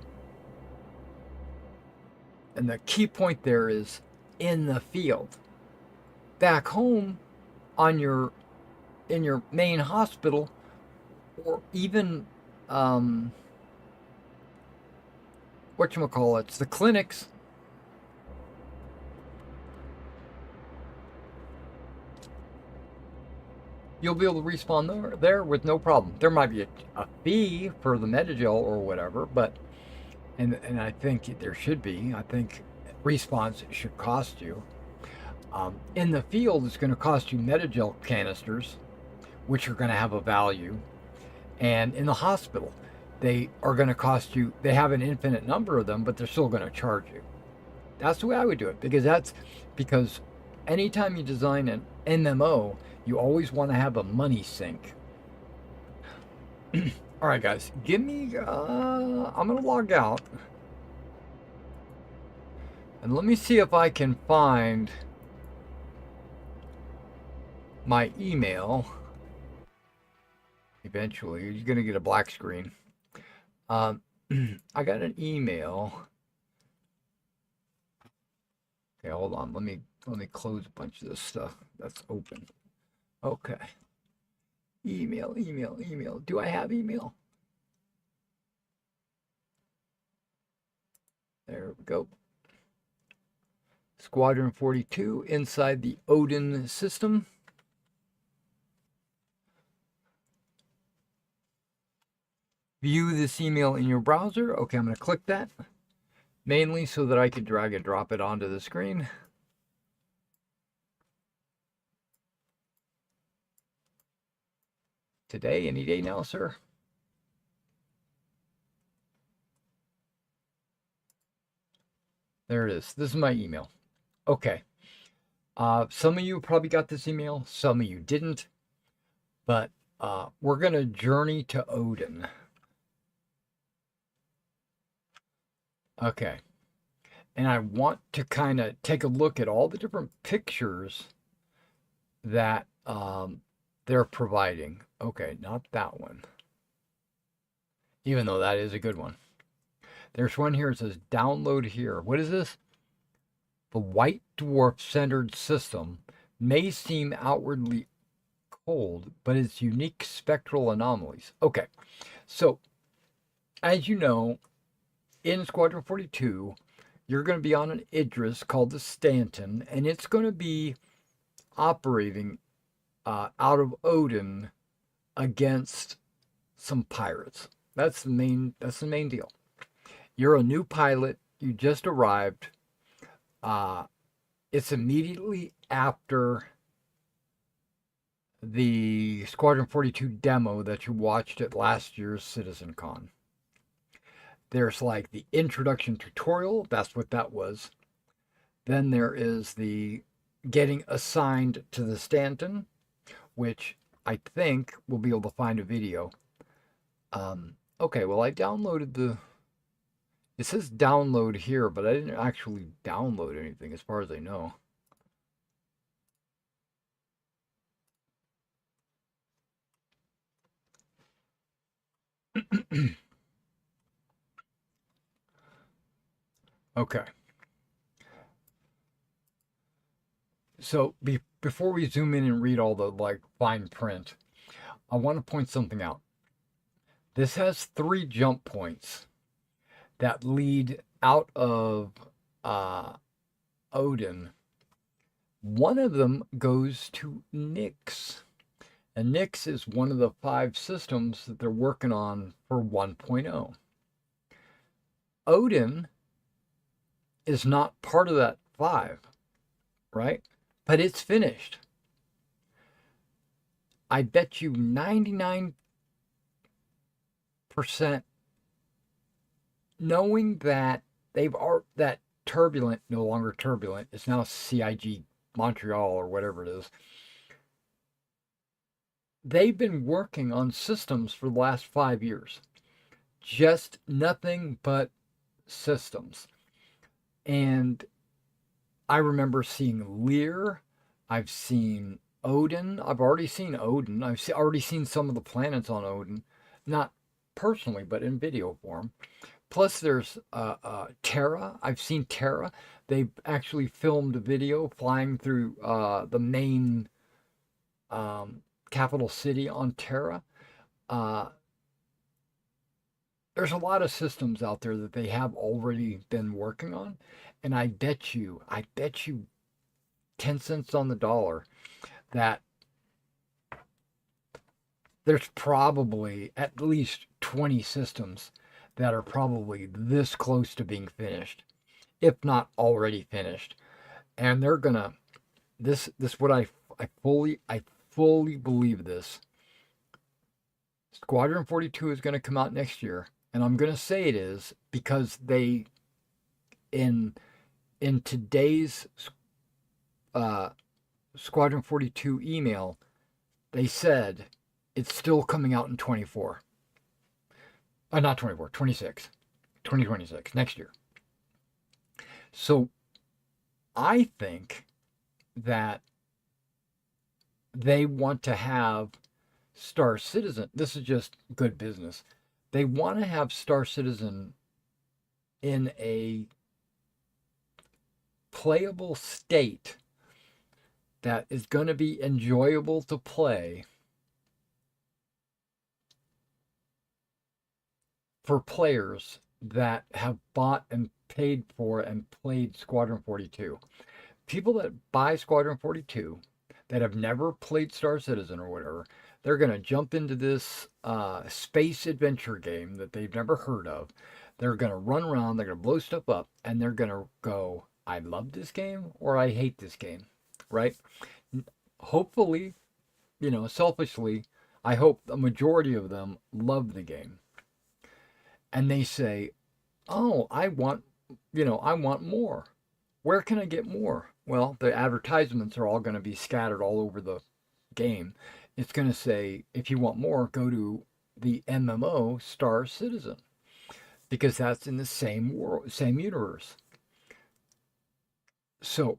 And the key point there is in the field. Back home on your in your main hospital, or even whatchamacallits, the clinics, you'll be able to respawn there with no problem. There might be a fee for the Metagel or whatever, but and I think there should be. I think respawns should cost you. In the field, it's going to cost you Metagel canisters, which are going to have a value. And in the hospital, they are going to cost you, they have an infinite number of them, but they're still going to charge you. That's the way I would do it, because anytime you design an MMO, you always want to have a money sink. All right, guys, give me, I'm going to log out. And let me see if I can find my email. Eventually, you're going to get a black screen. I got an email. Okay, hold on. Let me close a bunch of this stuff that's open. Okay. Email. Do I have email? There we go. Squadron 42 inside the Odin system. View this email in your browser. Okay, I'm going to click that. Mainly so that I can drag and drop it onto the screen. Today, any day now, sir. There it is. This is my email. Okay. Some of you probably got this email. Some of you didn't. But we're going to journey to Odin. Okay. And I want to kind of take a look at all the different pictures that they're providing. Okay, not that one. Even though that is a good one. There's one here that says download here. What is this? The white dwarf centered system may seem outwardly cold, but it's unique spectral anomalies. Okay, so as you know, in Squadron 42, you're going to be on an Idris called the Stanton, and it's going to be operating out of Odin against some pirates. That's the main deal. You're a new pilot. You just arrived. It's immediately after the Squadron 42 demo that you watched at last year's CitizenCon. There's like the introduction tutorial. That's what that was. Then there is the getting assigned to the Stanton, which I think we'll be able to find a video. Okay, well, I downloaded the... It says download here, but I didn't actually download anything as far as I know. Okay. So before we zoom in and read all the fine print, I want to point something out. This has 3 jump points that lead out of Odin. One of them goes to Nyx. And Nyx is one of the 5 systems that they're working on for 1.0. Odin is not part of that 5, right? But it's finished. I bet you 99% knowing that that Turbulent, no longer Turbulent, it's now CIG Montreal or whatever it is. They've been working on systems for the last 5 years. Just nothing but systems. And I remember seeing Lear. I've seen Odin. I've already seen Odin. Already seen some of the planets on Odin, not personally, but in video form. Plus, there's Terra. I've seen Terra. They actually filmed a video flying through the main capital city on Terra. Uh, there's a lot of systems out there that they have already been working on, and I bet you 10 cents on the dollar that there's probably at least 20 systems that are probably this close to being finished, if not already finished. And they're gonna this what I fully believe this. Squadron 42 is gonna come out next year, and I'm gonna say it is because they in today's uh, Squadron 42 email, they said it's still coming out in 24. Not 24, 26. 2026, next year. So I think that they want to have Star Citizen. This is just good business. They want to have Star Citizen in a playable state that is going to be enjoyable to play for players that have bought and paid for and played Squadron 42. People that buy Squadron 42 that have never played Star Citizen or whatever, they're going to jump into this space adventure game that they've never heard of. They're going to run around, they're going to blow stuff up, and they're going to go, I love this game or I hate this game, right? Hopefully, selfishly, I hope the majority of them love the game. And they say, oh, I want more. Where can I get more? Well, the advertisements are all going to be scattered all over the game. It's going to say, if you want more, go to the MMO Star Citizen, because that's in the same world, same universe. So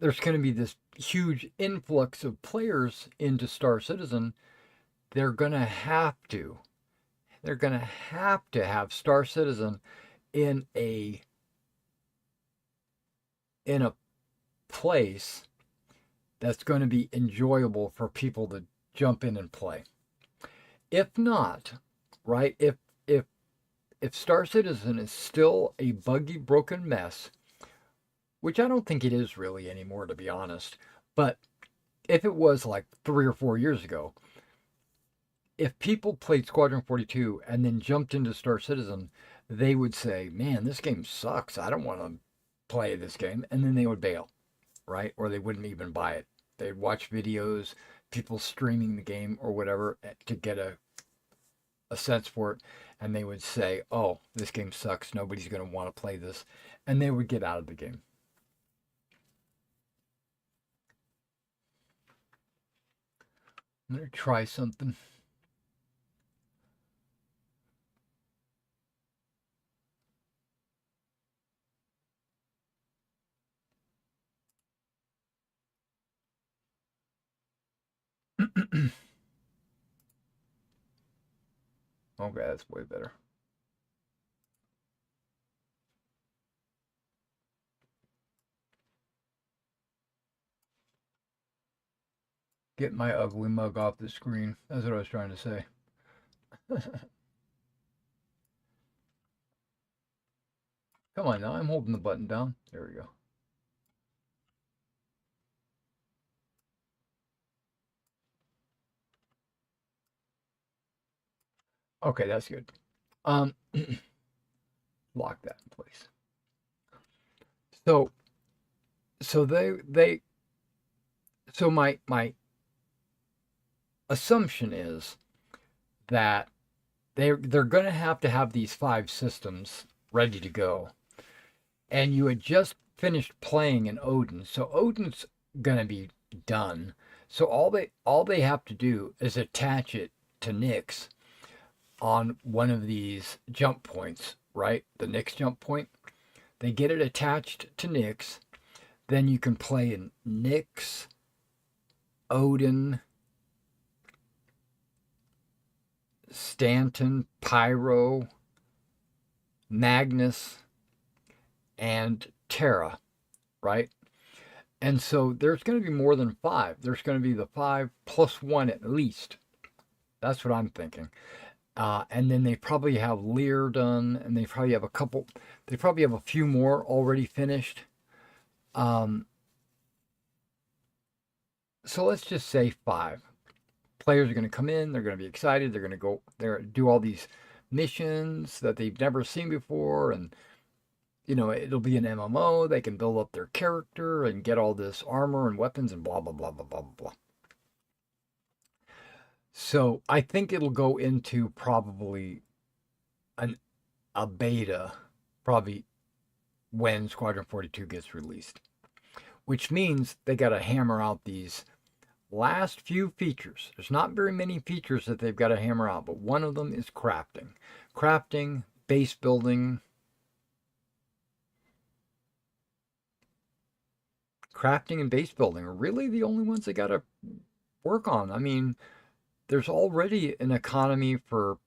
there's going to be this huge influx of players into Star Citizen. They're going to have to have Star Citizen in a place that's going to be enjoyable for people to jump in and play. If not, right, if Star Citizen is still a buggy, broken mess, which I don't think it is really anymore, to be honest, but if it was like 3 or 4 years ago, if people played Squadron 42 and then jumped into Star Citizen, they would say, man, this game sucks. I don't want to play this game. And then they would bail, right? Or they wouldn't even buy it. They'd watch videos, people streaming the game or whatever to get a sense for it. And they would say, oh, this game sucks. Nobody's going to want to play this. And they would get out of the game. I'm going to try something. Okay, that's way better. Get my ugly mug off the screen. That's what I was trying to say. Come on now, I'm holding the button down. There we go. Okay, that's good. Lock that in place. So my assumption is that they're going to have these 5 systems ready to go. And you had just finished playing in Odin, so Odin's going to be done. So all they have to do is attach it to Nyx on one of these jump points, right? The Nyx jump point. They get it attached to Nyx. Then you can play in Nyx, Odin, Stanton, Pyro, Magnus, and Terra, right? And so there's going to be more than five. There's going to be the five plus one at least. That's what I'm thinking. And then they probably have Lear done, and they probably have a couple. They probably have a few more already finished. So let's just say five. Players are going to come in. They're going to be excited. They're going to go there, do all these missions that they've never seen before, and it'll be an MMO. They can build up their character and get all this armor and weapons and blah blah blah blah blah blah. So I think it'll go into probably a beta, probably when Squadron 42 gets released, which means they got to hammer out these last few features. There's not very many features that they've got to hammer out, but one of them is crafting. Crafting, base building. Crafting and base building are really the only ones they got to work on. I mean, there's already an economy for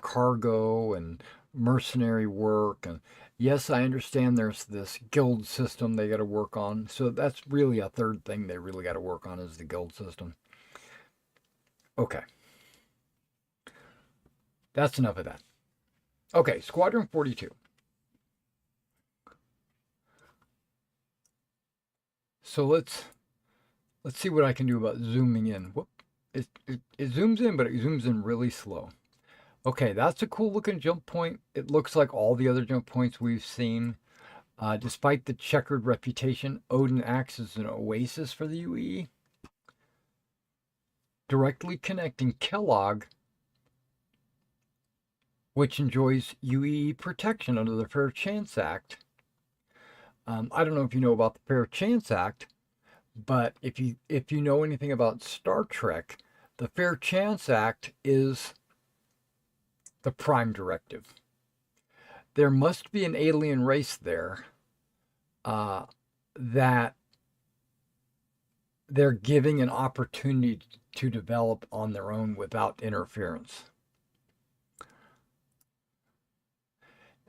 cargo and mercenary work. And yes, I understand there's this guild system they got to work on. So that's really a third thing they really got to work on is the guild system. Okay. That's enough of that. Okay, Squadron 42. So let's see what I can do about zooming in. Whoop. It zooms in, but it zooms in really slow. Okay, that's a cool looking jump point. It looks like all the other jump points we've seen. Despite the checkered reputation, Odin acts as an oasis for the UEE, directly connecting Kellogg, which enjoys UEE protection under the Fair Chance Act. I don't know if you know about the Fair Chance Act, but if you know anything about Star Trek, the Fair Chance Act is the prime directive. There must be an alien race there that they're giving an opportunity to develop on their own without interference.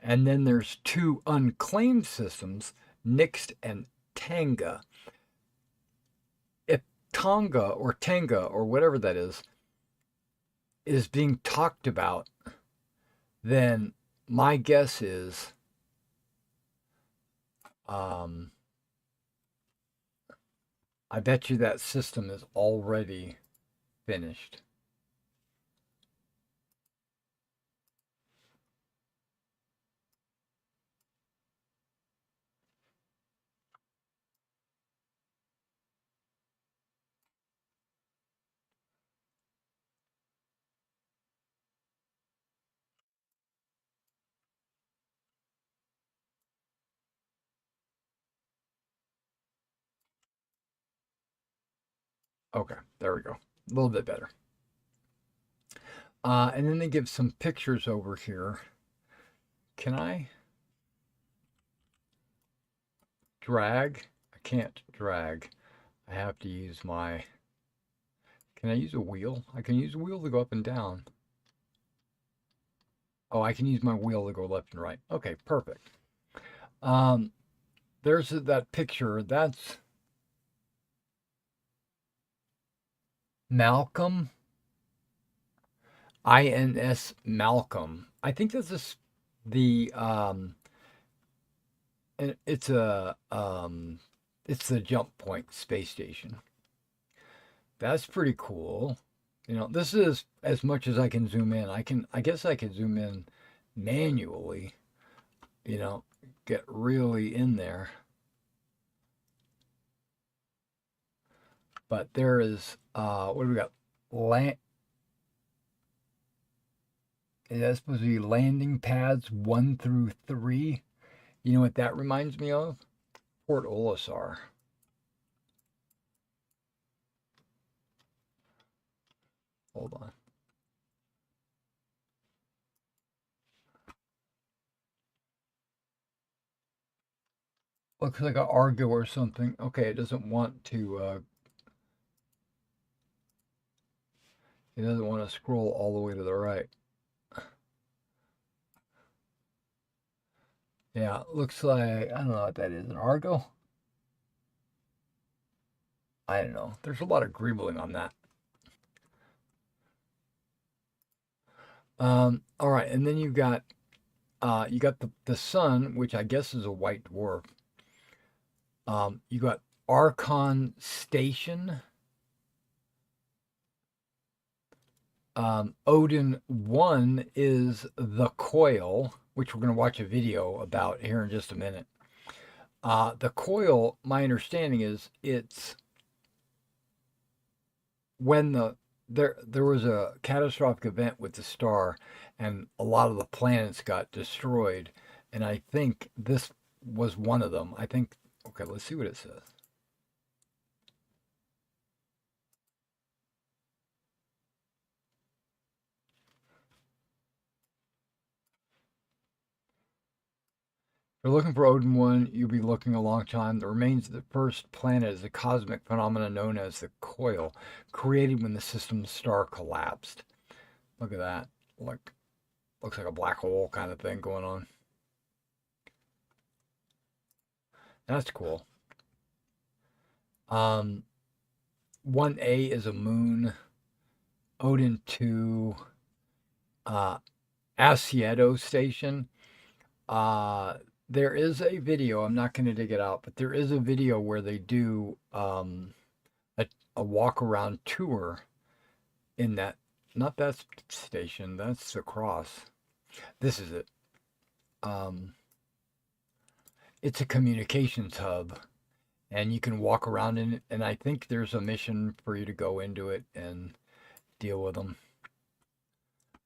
And then there's two unclaimed systems, Nyx and Tanga. If Tonga or Tanga or whatever that is being talked about, then my guess is I bet you that system is already finished. Okay, there we go. A little bit better. And then they give some pictures over here. Can I drag? I can't drag. I have to use my... Can I use a wheel? I can use a wheel to go up and down. Oh, I can use my wheel to go left and right. Okay, perfect. There's that picture. That's Malcolm. INS Malcolm. I think this is the it's the Jump Point space station. That's pretty cool. This is as much as I can zoom in. I guess I could zoom in manually. Get really in there. But there is what do we got? That's supposed to be landing pads 1 through 3. You know what that reminds me of? Port Olisar. Hold on. Looks like an Argo or something. Okay, it doesn't want to. It doesn't want to scroll all the way to the right. Yeah, looks like I don't know what that is. An Argo? I don't know. There's a lot of greebling on that. All right, and then you got the sun, which I guess is a white dwarf. You got Archon Station. Odin 1 is the coil, which we're going to watch a video about here in just a minute. The coil, my understanding is it's when there was a catastrophic event with the star and a lot of the planets got destroyed, and I think this was one of them. I think, okay, let's see what it says. If you're looking for Odin 1, you'll be looking a long time. The remains of the first planet is a cosmic phenomenon known as the coil, created when the system's star collapsed. Look at that. Looks like a black hole kind of thing going on. That's cool. 1A is a moon. Odin 2, Asieto Station. There is a video, I'm not going to dig it out, but there is a video where they do a walk around tour in that, not that station, that's the cross. This is it. It's a communications hub, and you can walk around in it, and I think there's a mission for you to go into it and deal with them.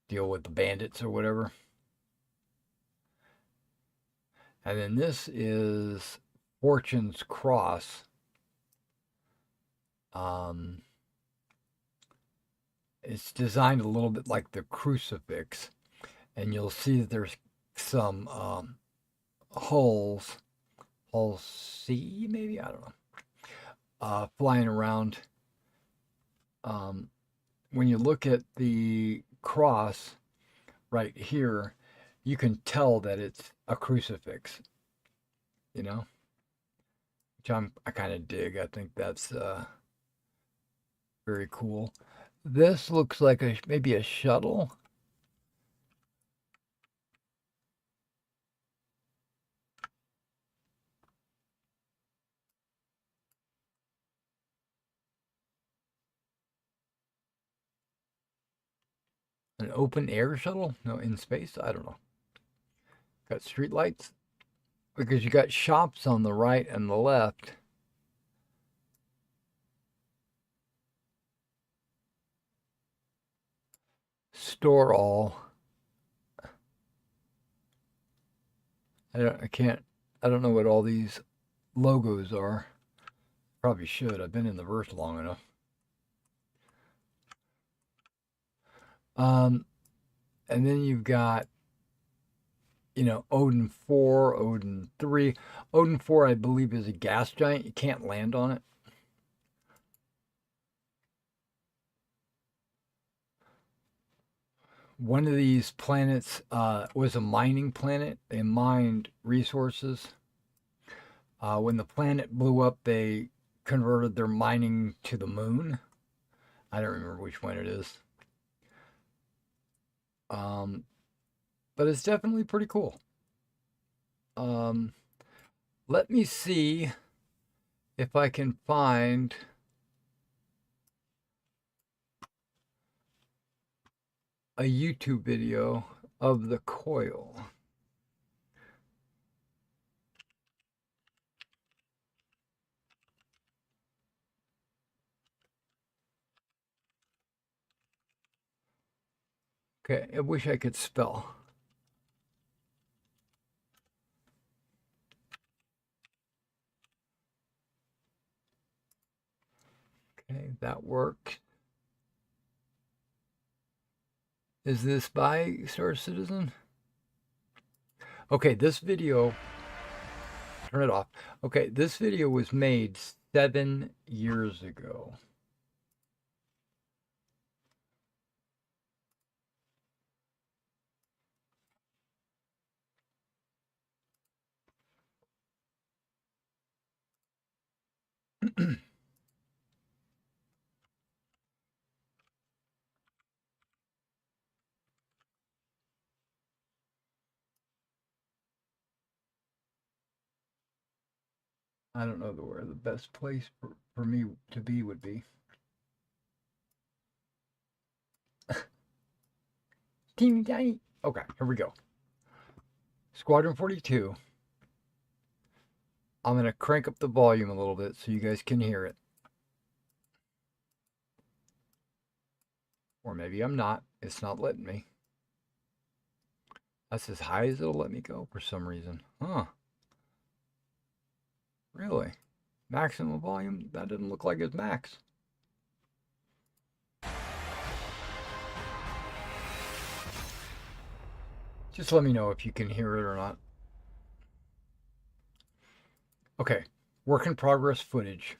Deal with the bandits or whatever. And then this is Fortune's Cross. It's designed a little bit like the crucifix. And you'll see that there's some hulls, hull C maybe? I don't know. Flying around. When you look at the cross right here, you can tell that it's a crucifix, you know, which I kind of dig. I think that's very cool. This looks like maybe a shuttle. An open air shuttle? No, in space? I don't know. Got street lights? Because you got shops on the right and the left. Store all. I don't know what all these logos are. Probably should. I've been in the verse long enough. And then you've got, Odin 4, Odin 3. Odin 4, I believe, is a gas giant. You can't land on it. One of these planets was a mining planet. They mined resources. When the planet blew up, they converted their mining to the moon. I don't remember which one it is. But it's definitely pretty cool. Let me see if I can find a YouTube video of the coil. Okay, I wish I could spell. Okay, that worked. Is this by Star Citizen? Okay, this video, turn it off. Okay, this video was made 7 years ago. I don't know where the best place for me to be would be. Teeny tiny. Okay, here we go. Squadron 42. I'm going to crank up the volume a little bit so you guys can hear it. Or maybe I'm not. It's not letting me. That's as high as it'll let me go for some reason. Huh. Really? Maximum volume? That didn't look like it's max. Just let me know if you can hear it or not. Okay. Work in progress footage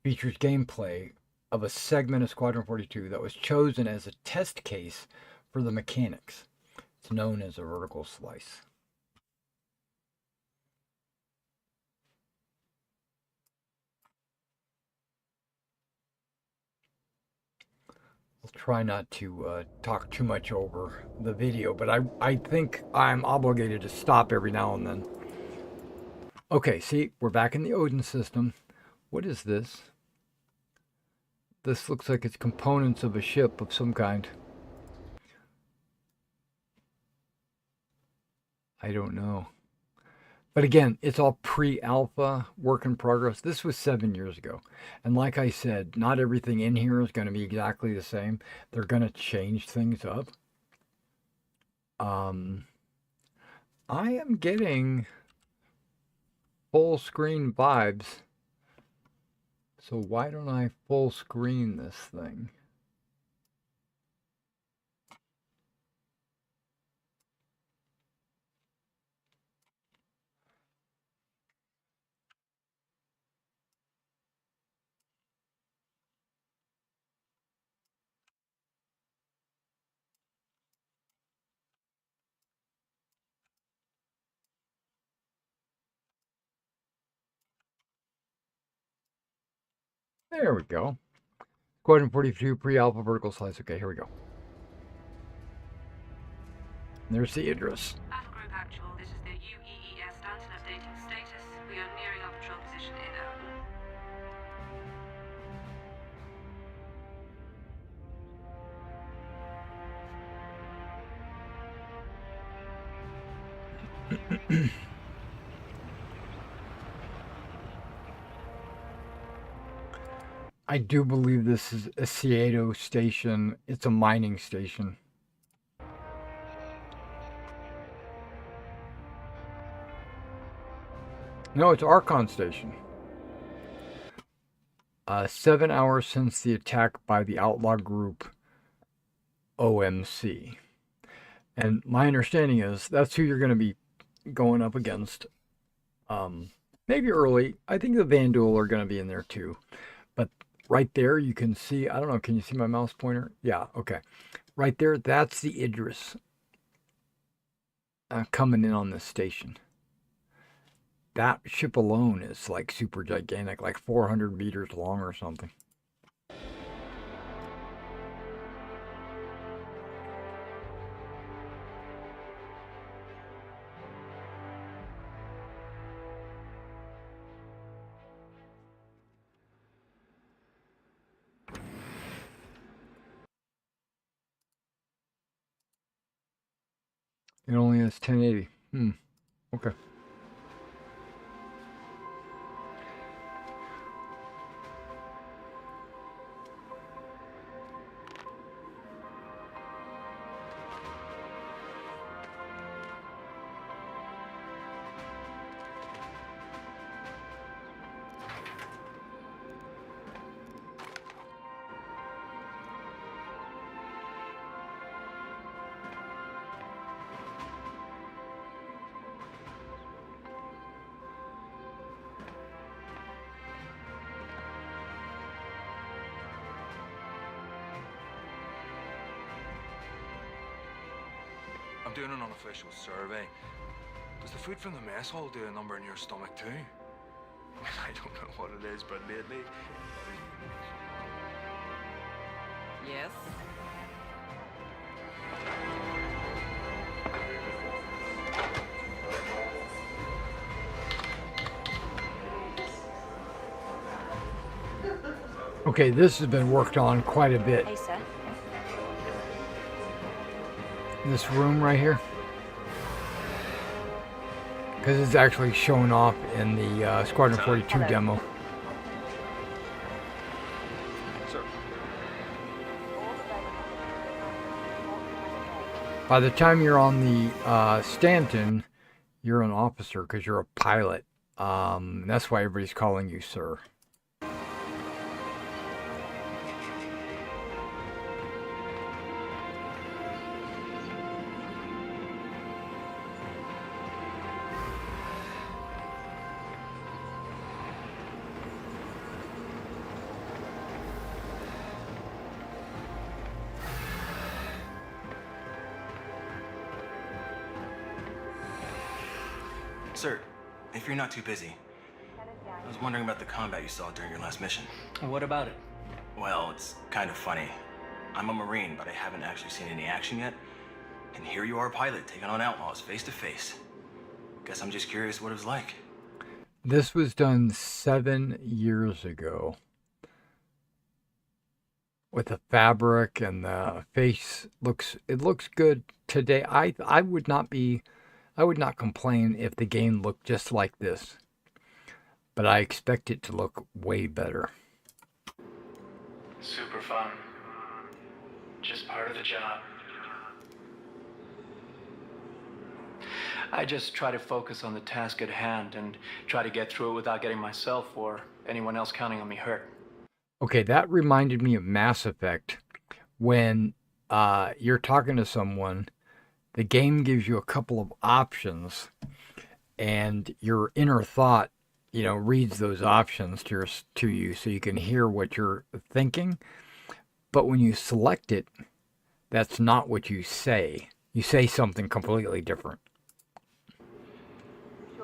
features gameplay of a segment of Squadron 42 that was chosen as a test case for the mechanics. It's known as a vertical slice. I'll try not to talk too much over the video, but I think I'm obligated to stop every now and then. Okay, see, we're back in the Odin system. What is this? This looks like it's components of a ship of some kind. I don't know. But again, it's all pre-alpha, work in progress. This was 7 years ago. And like I said, not everything in here is going to be exactly the same. They're going to change things up. I am getting full screen vibes. So why don't I full screen this thing? There we go. Squadron 42 pre-alpha vertical slice. Okay, here we go. There's the address. Alpha Group Actual, this is the UEES Stanton updating status. We are nearing our patrol position in Odin. I do believe this is a Sept station. It's a mining station. No, it's Archon station. 7 hours since the attack by the outlaw group OMC. And my understanding is that's who you're going to be going up against. Maybe early. I think the Vandal are going to be in there too. But right there, you can see, I don't know, can you see my mouse pointer? Yeah, okay. Right there, that's the Idris coming in on this station. That ship alone is like super gigantic, like 400 meters long or something. It only has 1080. Okay. I'm doing an unofficial survey. Does the food from the mess hall do a number in your stomach too? I don't know what it is, but lately... Yes? Okay, this has been worked on quite a bit. Hey, sir. This room right here. Because it's actually shown off in the Squadron 42 Hello. demo. Sir. By the time you're on the Stanton, you're an officer because you're a pilot. That's why everybody's calling you sir. Sir, if you're not too busy, I was wondering about the combat you saw during your last mission. What about it? Well, it's kind of funny. I'm a Marine, but I haven't actually seen any action yet. And here you are, a pilot, taking on outlaws face to face. Guess I'm just curious what it was like. This was done 7 years ago. With the fabric and the face it looks good today. I would not complain if the game looked just like this. But I expect it to look way better. Super fun. Just part of the job. I just try to focus on the task at hand and try to get through it without getting myself or anyone else counting on me hurt. Okay, that reminded me of Mass Effect. When you're talking to someone, the game gives you a couple of options, and your inner thought, reads those options to you so you can hear what you're thinking. But when you select it, that's not what you say. You say something completely different.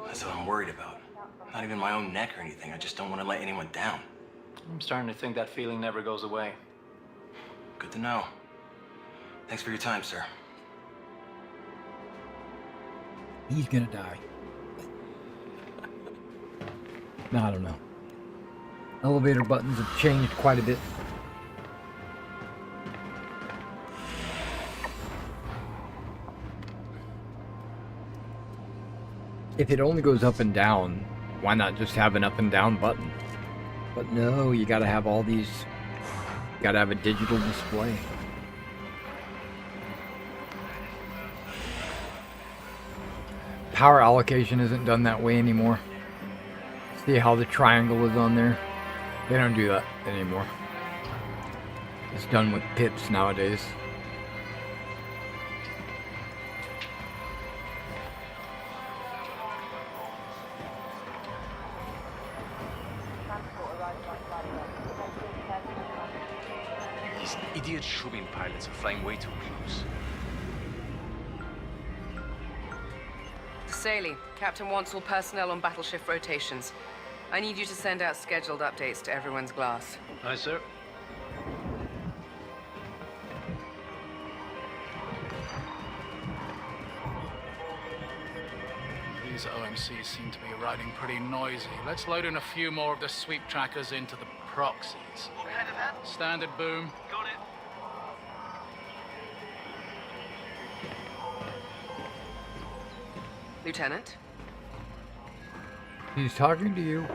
That's what I'm worried about. Not even my own neck or anything. I just don't want to let anyone down. I'm starting to think that feeling never goes away. Good to know. Thanks for your time, sir. He's gonna die. No, I don't know. Elevator buttons have changed quite a bit. If it only goes up and down, why not just have an up and down button? But no, you gotta have all these, you gotta have a digital display. Power allocation isn't done that way anymore. See how the triangle is on there? They don't do that anymore. It's done with pips nowadays. These idiot shubin pilots are flying way too close. Saley, Captain wants all personnel on battle shift rotations. I need you to send out scheduled updates to everyone's glass. Aye, sir. These OMCs seem to be riding pretty noisy. Let's load in a few more of the sweep trackers into the proxies. Standard boom. Got it. Lieutenant? He's talking to you.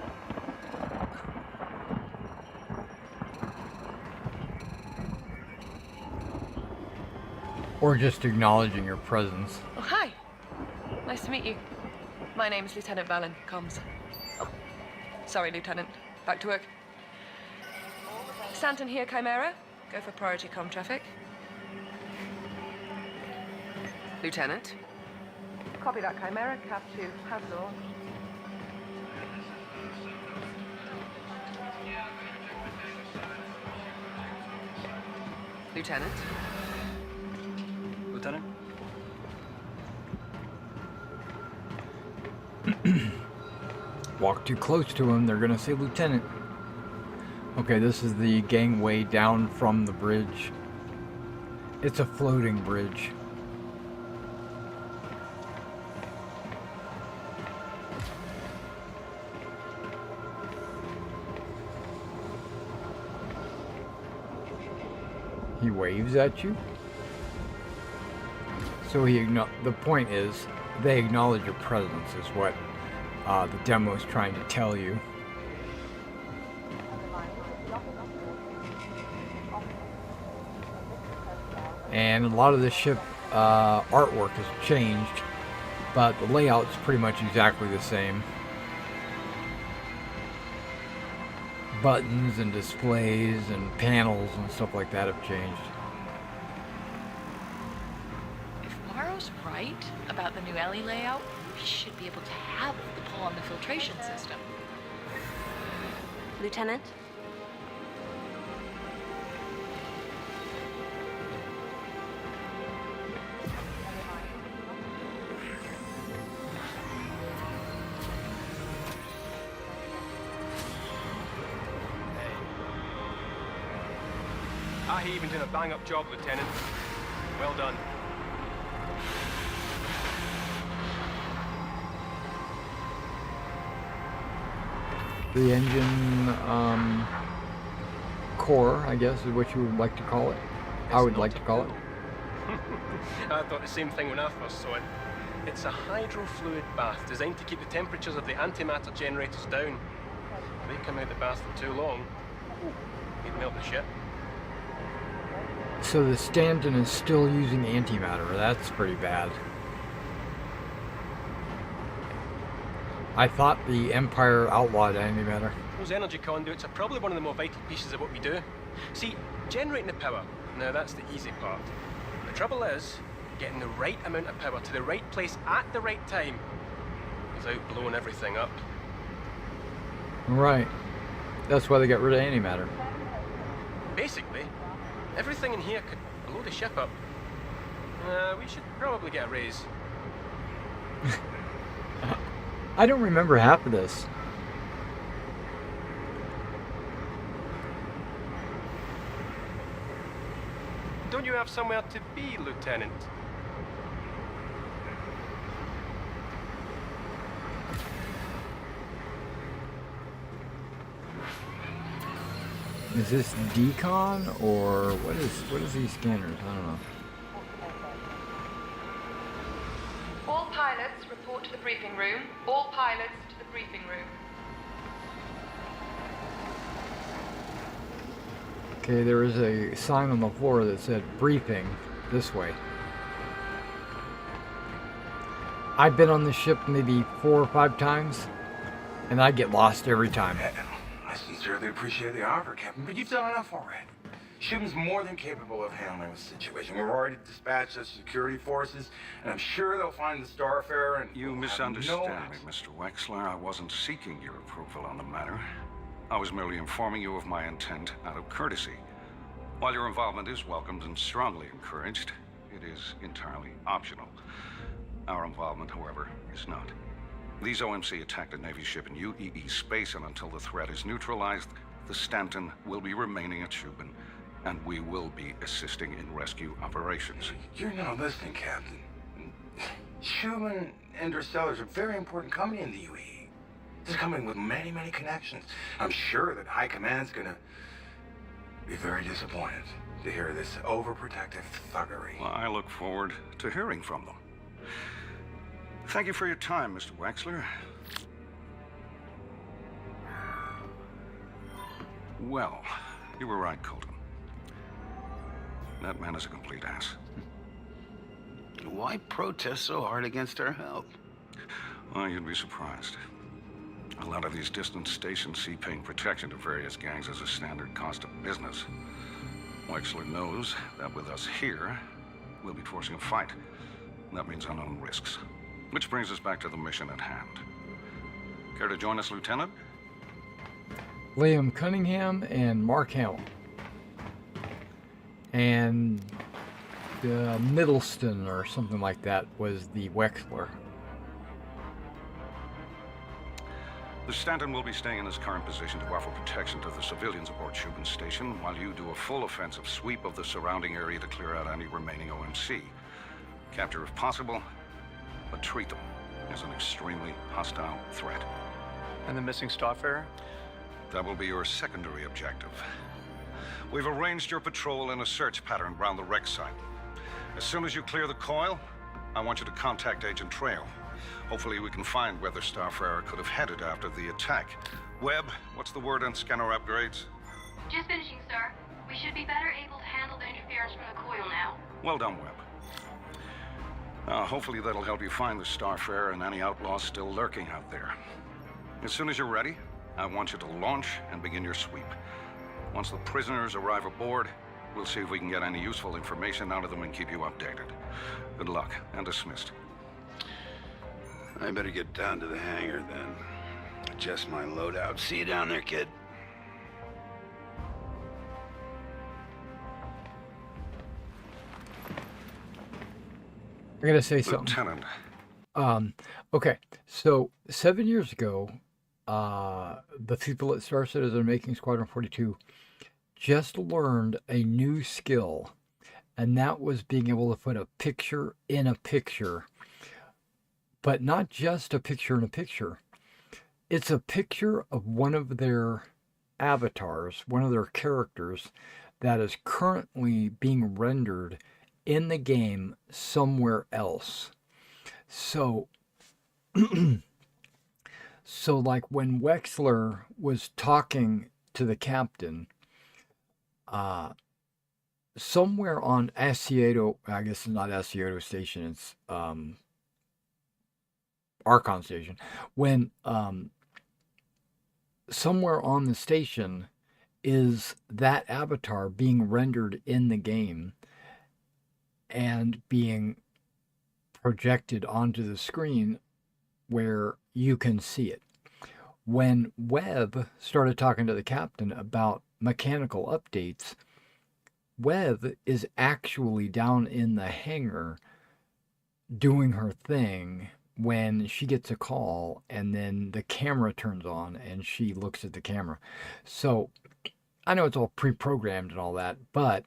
Or just acknowledging your presence. Oh, hi. Nice to meet you. My name's Lieutenant Valen, comms. Oh, sorry, Lieutenant. Back to work. Stanton here, Chimera. Go for priority comm traffic. Lieutenant? Copy that, Chimera. Cap 2, have law. Lieutenant? Lieutenant? Walk too close to him, they're gonna say Lieutenant. Okay, this is the gangway down from the bridge. It's a floating bridge. He waves at you. So the point is, they acknowledge your presence is what the demo is trying to tell you. And a lot of the ship artwork has changed, but the layout's pretty much exactly the same. Buttons and displays and panels and stuff like that have changed. If Morrow's right about the new alley layout, we should be able to have the pull on the filtration system. Lieutenant? You've been doing a bang-up job, Lieutenant. Well done. The engine core, I guess, is what you would like to call it. I would like to call it. I thought the same thing when I first saw it. It's a hydrofluid bath designed to keep the temperatures of the antimatter generators down. If they come out the bath for too long, you'd melt the ship. So the Stanton is still using antimatter. That's pretty bad. I thought the Empire outlawed antimatter. Those energy conduits are probably one of the more vital pieces of what we do. See, generating the power, now that's the easy part. The trouble is, getting the right amount of power to the right place at the right time without blowing everything up. Right. That's why they got rid of antimatter. Basically, everything in here could blow the ship up. We should probably get a raise. I don't remember half of this. Don't you have somewhere to be, Lieutenant? Is this decon or what is these scanners? I don't know. All pilots report to the briefing room. All pilots to the briefing room. Okay, there is a sign on the floor that said briefing this way. I've been on this ship maybe 4 or 5 times, and I get lost every time. I sincerely appreciate the offer, Captain, but you've done enough already. Shipman's more than capable of handling the situation. We've already dispatched the security forces, and I'm sure they'll find the Starfarer and... You misunderstand me, Mr. Wexler. I wasn't seeking your approval on the matter. I was merely informing you of my intent out of courtesy. While your involvement is welcomed and strongly encouraged, it is entirely optional. Our involvement, however, is not. These OMC attacked a Navy ship in UEE space, and until the threat is neutralized, the Stanton will be remaining at Shubin, and we will be assisting in rescue operations. You're not listening, Captain. Shubin Interstellar is a very important company in the UEE. It's a company with many, many connections. I'm sure that High Command's gonna be very disappointed to hear this overprotective thuggery. Well, I look forward to hearing from them. Thank you for your time, Mr. Wexler. Well, you were right, Colton. That man is a complete ass. Why protest so hard against our help? Well, you'd be surprised. A lot of these distant stations see paying protection to various gangs as a standard cost of business. Wexler knows that with us here, we'll be forcing a fight. That means unknown risks. Which brings us back to the mission at hand. Care to join us, Lieutenant? Liam Cunningham and Mark Hamill. And Middleston or something like that was the Wexler. The Stanton will be staying in his current position to offer protection to the civilians aboard Shubin Station, while you do a full offensive sweep of the surrounding area to clear out any remaining OMC. Capture if possible, but treat them as an extremely hostile threat. And the missing Starfarer? That will be your secondary objective. We've arranged your patrol in a search pattern around the wreck site. As soon as you clear the coil, I want you to contact Agent Trail. Hopefully we can find where the Starfarer could have headed after the attack. Webb, what's the word on scanner upgrades? Just finishing, sir. We should be better able to handle the interference from the coil now. Well done, Webb. Hopefully that'll help you find the Starfarer and any outlaws still lurking out there. As soon as you're ready, I want you to launch and begin your sweep. Once the prisoners arrive aboard, we'll see if we can get any useful information out of them and keep you updated. Good luck, and dismissed. I better get down to the hangar then. Adjust my loadout. See you down there, kid. I gotta say something. Lieutenant. Okay, so 7 years ago, the people at Star Citizen making Squadron 42 just learned a new skill, and that was being able to put a picture in a picture. But not just a picture in a picture. It's a picture of one of their avatars, one of their characters, that is currently being rendered in the game somewhere else. So, so like when Wexler was talking to the captain, somewhere on Ascioto, I guess it's not Ascioto Station, it's Archon Station, when somewhere on the station is that avatar being rendered in the game and being projected onto the screen where you can see it. When Webb started talking to the captain about mechanical updates, Webb is actually down in the hangar doing her thing when she gets a call, and then the camera turns on and she looks at the camera. So I know it's all pre-programmed and all that, but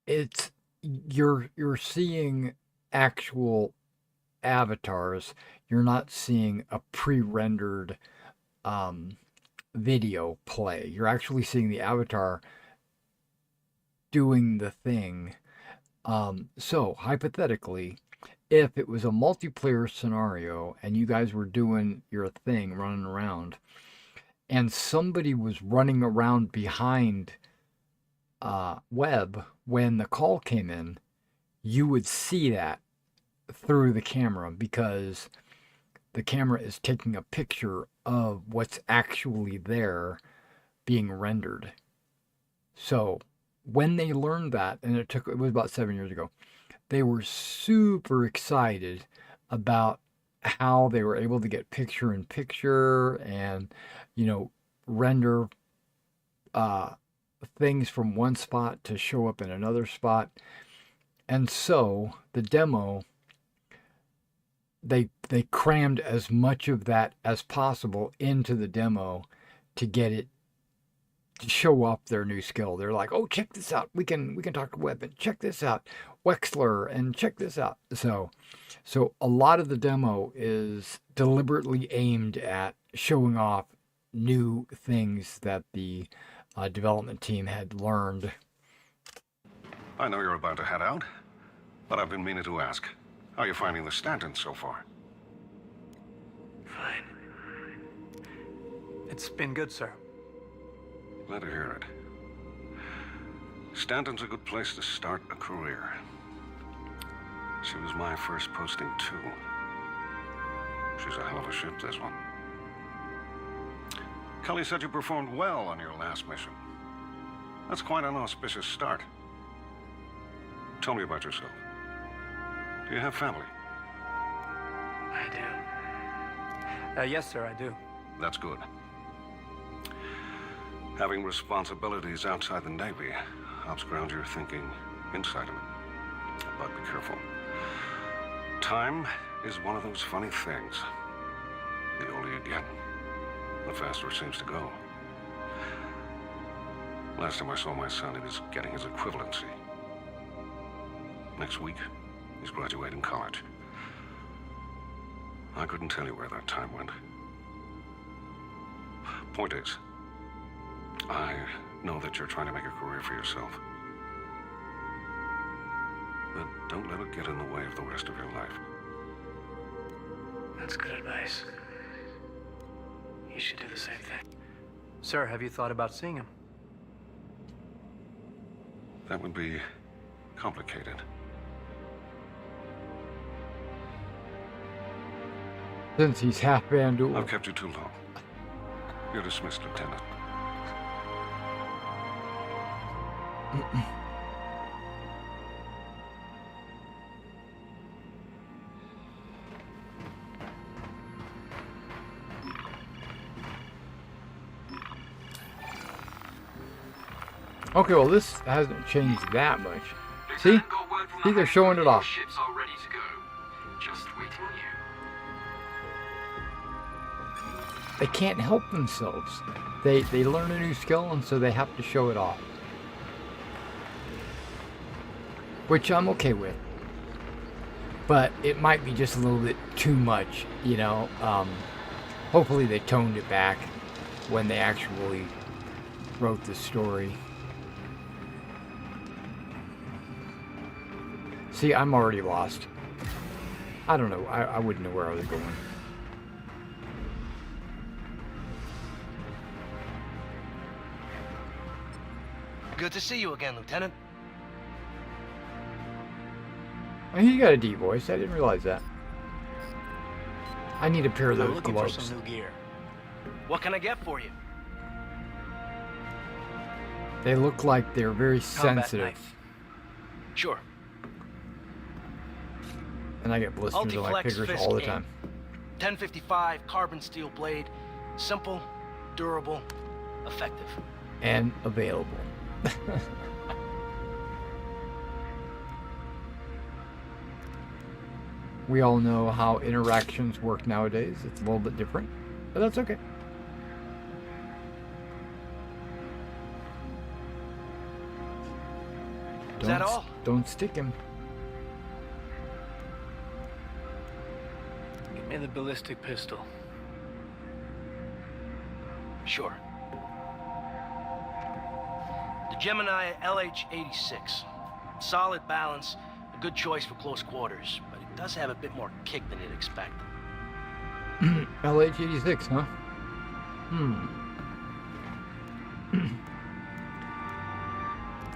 it's you're seeing actual avatars. You're not seeing a pre-rendered video play. You're actually seeing the avatar doing the thing. So hypothetically, if it was a multiplayer scenario and you guys were doing your thing, running around, and somebody was running around behind Webb when the call came in, you would see that through the camera because the camera is taking a picture of what's actually there being rendered. So when they learned that, and it was about 7 years ago, they were super excited about how they were able to get picture in picture and, render things from one spot to show up in another spot. And so the demo, they crammed as much of that as possible into the demo to get it to show up their new skill. They're like, oh, check this out. We can talk to Webb and check this out. Wexler and check this out. So a lot of the demo is deliberately aimed at showing off new things that the development team had learned. I know you're about to head out, but I've been meaning to ask. How are you finding the Stanton so far? Fine. It's been good, sir. Glad to hear it. Stanton's a good place to start a career. She was my first posting, too. She's a hell of a ship, this one. Cully said you performed well on your last mission. That's quite an auspicious start. Tell me about yourself. Do you have family? I do. Yes, sir, I do. That's good. Having responsibilities outside the Navy helps ground your thinking inside of it. But be careful. Time is one of those funny things. The older you get, the faster it seems to go. Last time I saw my son, he was getting his equivalency. Next week, he's graduating college. I couldn't tell you where that time went. Point is, I know that you're trying to make a career for yourself. But don't let it get in the way of the rest of your life. That's good advice. You should do the same thing. Sir, have you thought about seeing him? That would be complicated. Since he's half Bandul. I've kept you too long. You're dismissed, Lieutenant. Okay, well this hasn't changed that much. See? See, they're showing it off. Ships are ready to go. Just waiting on you. They can't help themselves. They learn a new skill, and so they have to show it off. Which I'm okay with. But it might be just a little bit too much, you know. Hopefully they toned it back when they actually wrote the story. See, I'm already lost. I don't know. I wouldn't know where I was going. Good to see you again, Lieutenant. Oh, you got a D voice. I didn't realize that. I need a pair of I'm those looking gloves. for some new gear. What can I get for you? They look like they're very Combat sensitive. knife. Sure. And I get blisters on my Ultiflex fingers fist all the aim. time. 1055 carbon steel blade. Simple, durable, effective. And available. We all know how interactions work nowadays. It's a little bit different, but that's okay. Is that all? Don't stick him. Give me the ballistic pistol. Sure. The Gemini LH-86. Solid balance, a good choice for close quarters, but it does have a bit more kick than you'd expect. LH-86, huh?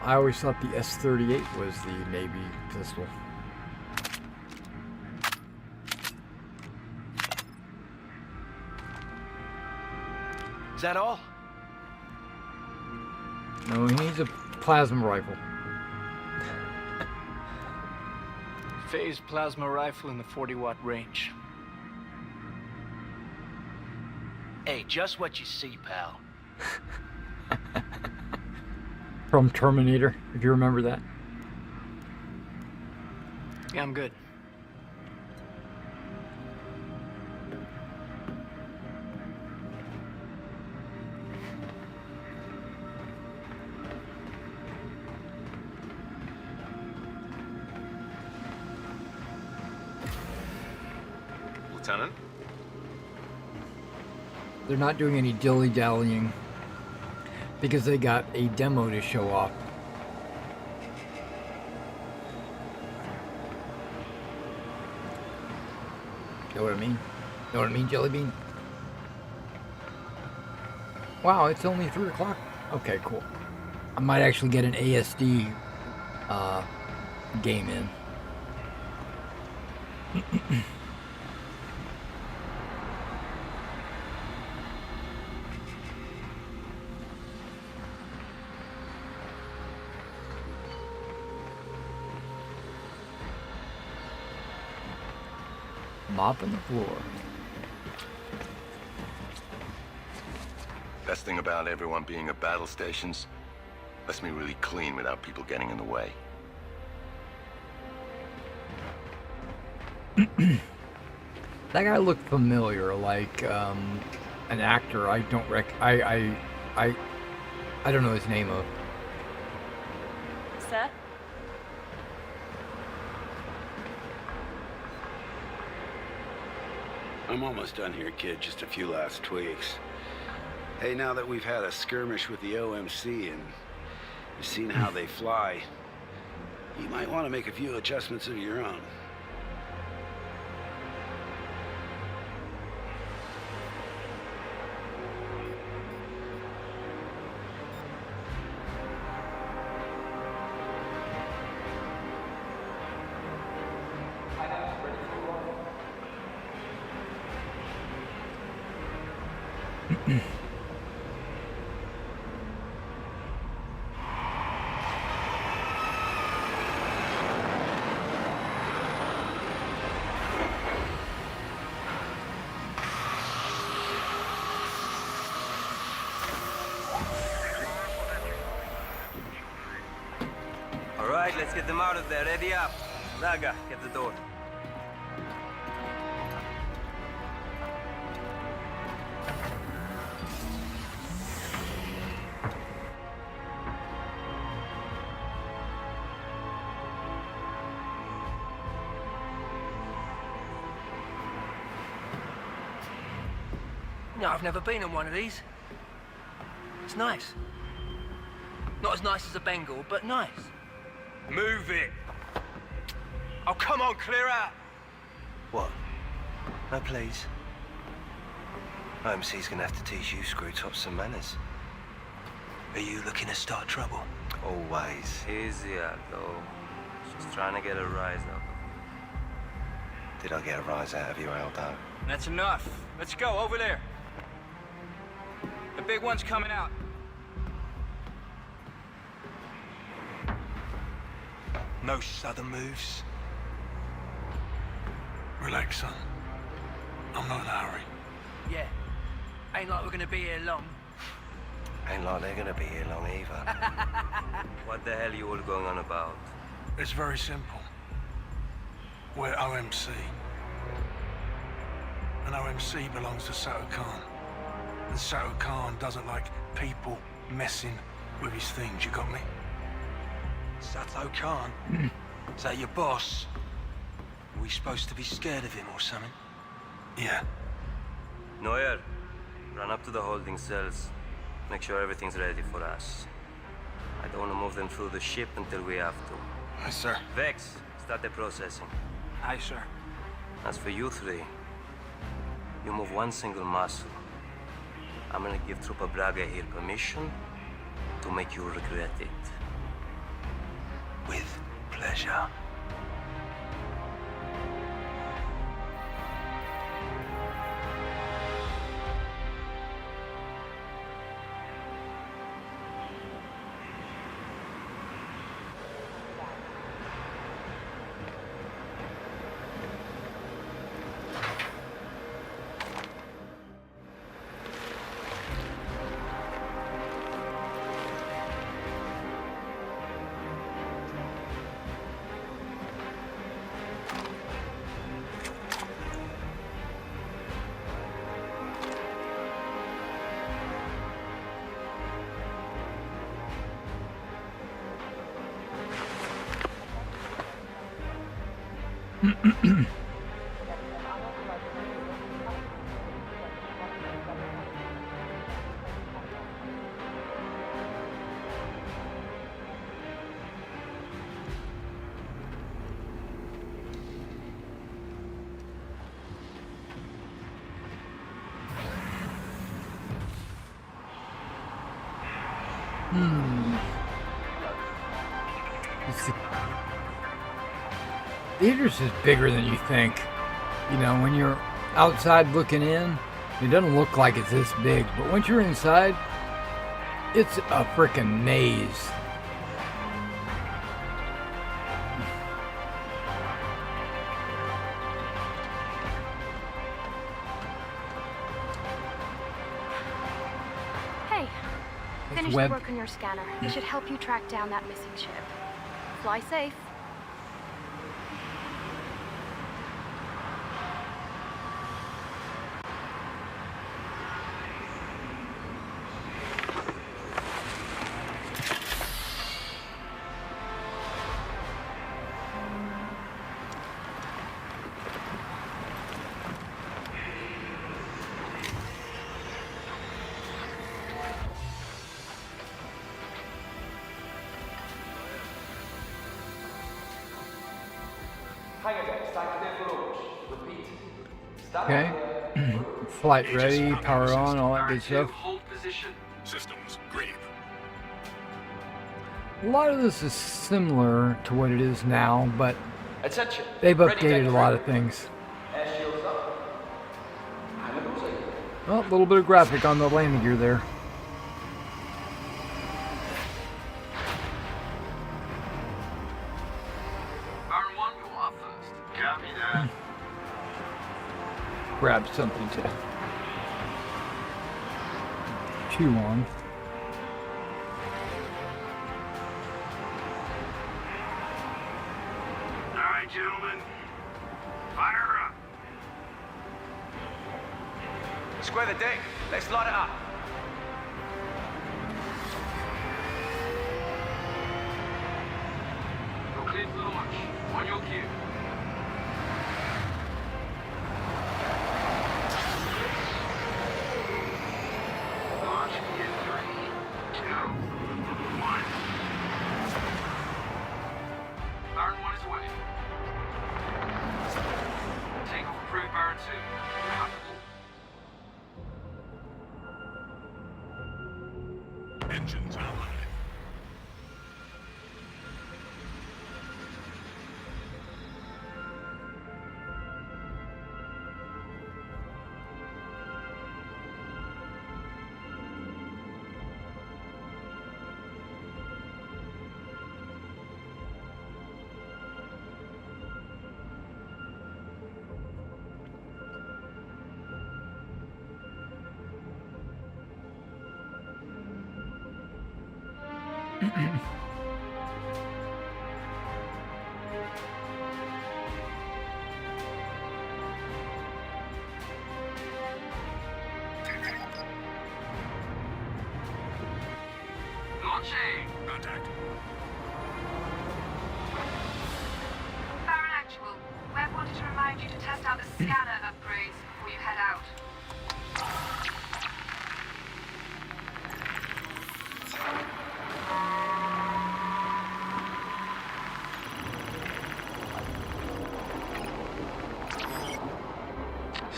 I always thought the S-38 was the Navy pistol. Is that all? No, he needs a plasma rifle. Phased plasma rifle in the 40-watt range. Hey, just what you see, pal. From Terminator, if you remember that. Yeah, I'm good. Lieutenant? They're not doing any dilly-dallying because they got a demo to show off. Know what I mean? Know what I mean, Jelly Bean? Wow, it's only 3 o'clock. Okay, cool. I might actually get an ASD game in. Mopping the floor. Best thing about everyone being at battle stations, lets me really clean without people getting in the way. That guy looked familiar, like an actor I don't I don't know his name of. Sir? I'm almost done here, kid. Just a few last tweaks. Hey, now that we've had a skirmish with the OMC and you've seen how they fly, you might want to make a few adjustments of your own. All right, let's get them out of there. Ready up. Zaga, get the door. No, I've never been on one of these. It's nice. Not as nice as a Bengal, but nice. Move it! Oh, come on, clear out! What? No, please. OMC's gonna have to teach you screw-tops some manners. Are you looking to start trouble? Always. Easy, though. Just trying to get a rise out of you. Did I get a rise out of you, Aldo? That's enough. Let's go, over there. The big one's coming out. No sudden moves. Relax, son. I'm not in a hurry. Yeah. Ain't like we're gonna be here long. Ain't like they're gonna be here long either. What the hell are you all going on about? It's very simple. We're OMC. And OMC belongs to Sato Khan. And Sato Khan doesn't like people messing with his things, you got me? Sato Khan? Is that your boss? Are we supposed to be scared of him or something? Yeah. Neuer, run up to the holding cells. Make sure everything's ready for us. I don't want to move them through the ship until we have to. Aye, sir. Vex, start the processing. Aye, sir. As for you three, you move one single muscle. I'm gonna give Trooper Braga here permission to make you regret it. With pleasure. Theaters is bigger than you think. You know, when you're outside looking in, it doesn't look like it's this big. But once you're inside, it's a frickin' maze. Hey, It's finished web. the work on your scanner. It should help you track down that missing ship. Fly safe. Okay. Flight ready, power on, all that good stuff. Systems green. A lot of this is similar to what it is now, but Attention. they've Ready, updated deck a lot crew. of things. Air shields up. I'm losing. Well, a little bit of graphic on the landing gear there. Baron 1, go off first. Copy that. Grab something to chew on. All right, gentlemen. Fire up. Square the deck. Let's light it up. You're clear for launch. On your cue. Launch in 3, 2, 1. Baron 1 is away. Takeoff approved, Baron 2. Engines online. Launching! Contact. Baron Actual, Webb wanted to remind you to test out the scanner upgrades before you head out.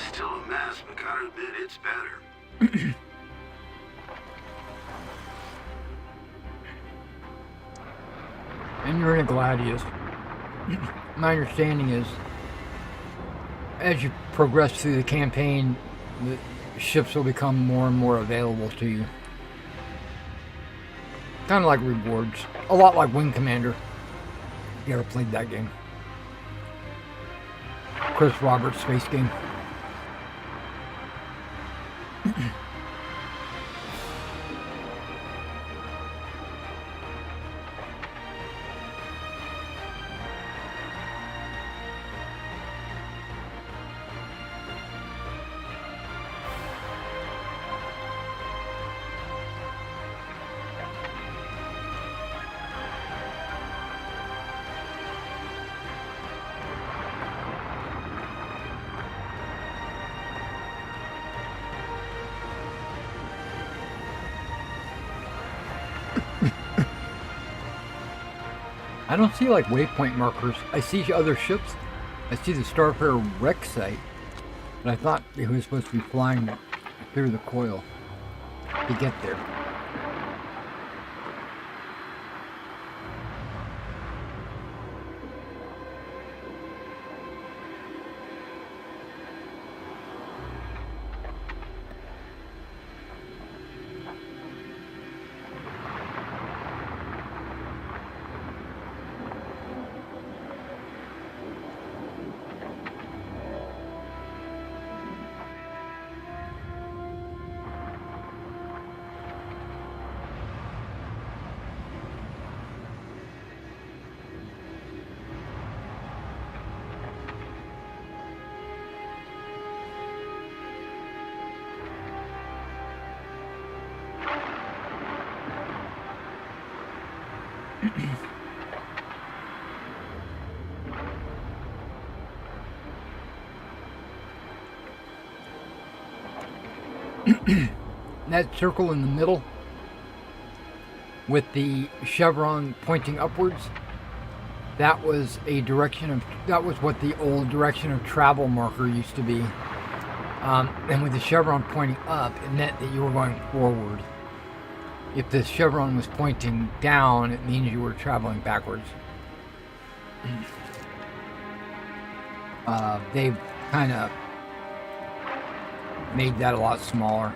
Still a mess, but gotta admit, it's better. And you're in a Gladius. My understanding is, as you progress through the campaign, the ships will become more and more available to you. Kind of like rewards. A lot like Wing Commander. If you ever played that game. Chris Roberts space game. I don't see like waypoint markers. I see other ships. I see the Starfarer wreck site, but I thought it was supposed to be flying through the coil to get there. That circle in the middle with the chevron pointing upwards, that was that was what the old direction of travel marker used to be. And with the chevron pointing up, it meant that you were going forward. If the chevron was pointing down, it means you were traveling backwards. They've kind of made that a lot smaller.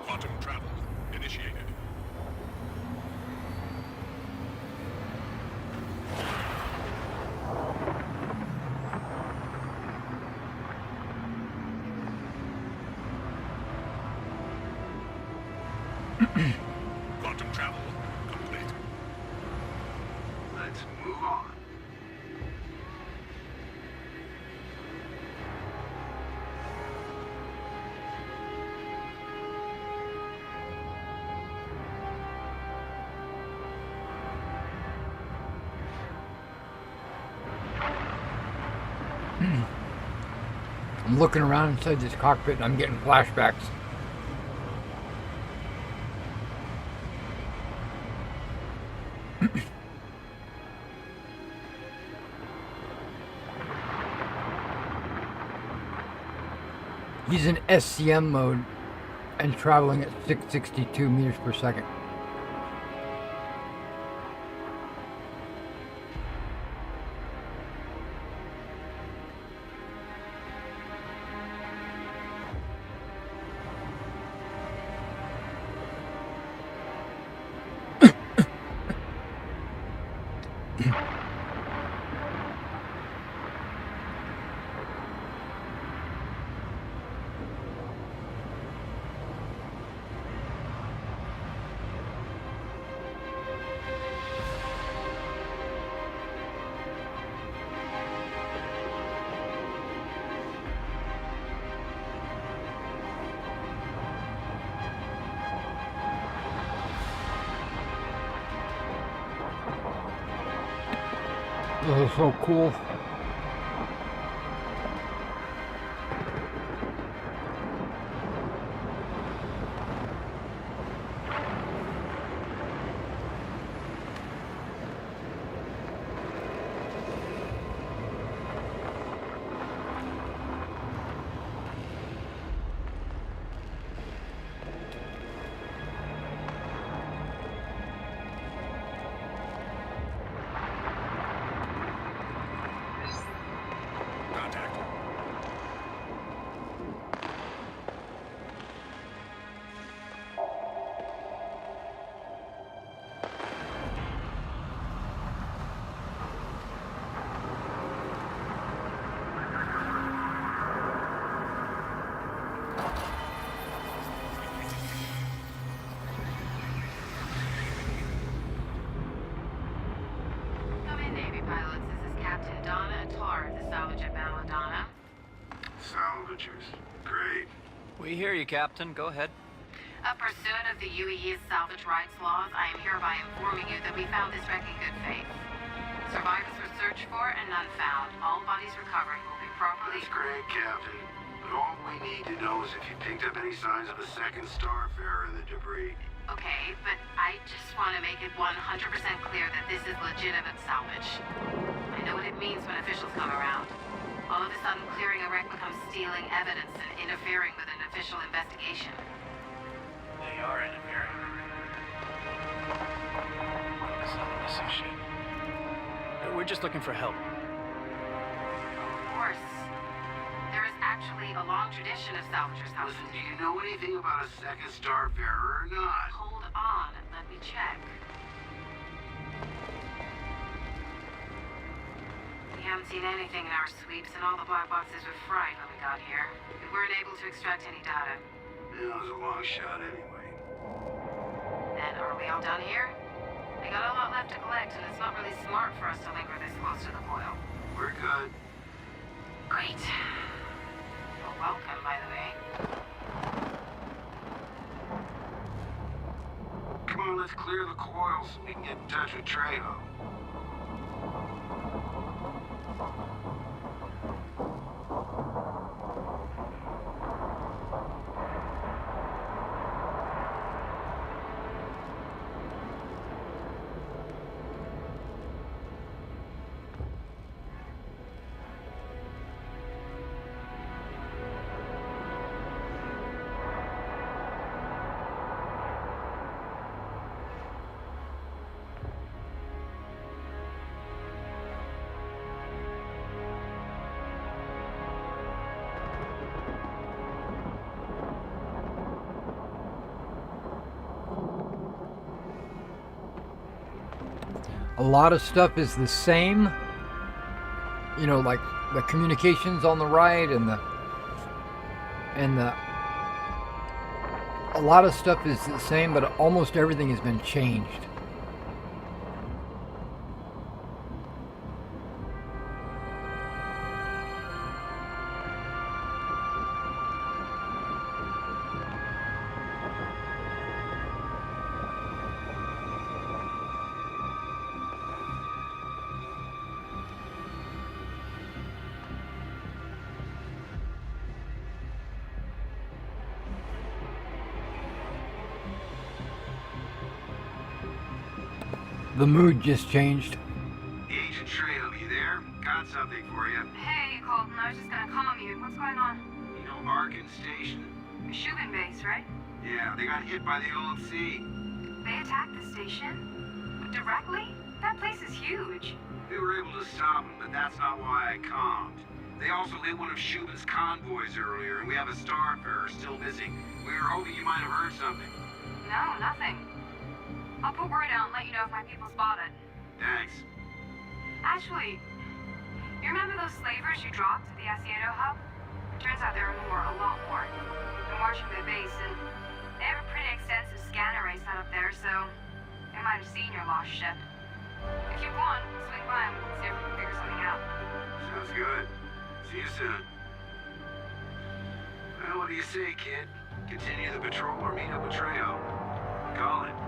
Quantum travel initiated. Quantum travel complete. Let's move on. I'm looking around inside this cockpit and I'm getting flashbacks. He's in SCM mode and traveling at 662 meters per second. This is so cool. We hear you, Captain. Go ahead. Pursuant of the UEE's salvage rights laws, I am hereby informing you that we found this wreck in good faith. Survivors were searched for and none found. All bodies recovered will be properly... That's great, Captain. But all we need to know is if you picked up any signs of a second starfarer in the debris. Okay, but I just want to make it 100% clear that this is legitimate salvage. I know what it means when officials come around. All of a sudden, clearing a wreck becomes stealing evidence and interfering with an official investigation. They are interfering. It's not a missing ship. We're just looking for help. Of course. There is actually a long tradition of salvagers houses. Listen, do you know anything about a second starfarer or not? Hold on, let me check. We haven't seen anything in our sweeps, and all the black boxes were fried when we got here. We weren't able to extract any data. It was a long shot anyway. Then are we all done here? We got a lot left to collect, and it's not really smart for us to linger this close to the coil. We're good. Great. Well, welcome, by the way. Come on, let's clear the coils so we can get in touch with Trejo. A lot of stuff is the same. You know, like the communications on the right and a lot of stuff is the same, but almost everything has been changed. The mood just changed. Agent Trejo, you there? Got something for you. Hey, Colton, I was just gonna calm you. What's going on? You know Arkin Station? The Shubin base, right? Yeah, they got hit by the OMC. They attacked the station? Directly? That place is huge. We were able to stop them, but that's not why I calmed. They also hit one of Shubin's convoys earlier, and we have a starfarer still missing. We were hoping you might have heard something. No, nothing. I'll put word out and let you know if my people spot it. Thanks. Actually, you remember those slavers you dropped at the Asiedo hub? Turns out there are a lot more. Been watching the base, and they have a pretty extensive scanner array set up there, so they might have seen your lost ship. If you want, swing by and see if we can figure something out. Sounds good. See you soon. Well, what do you say, kid? Continue the patrol or meet up with Trejo? Call it.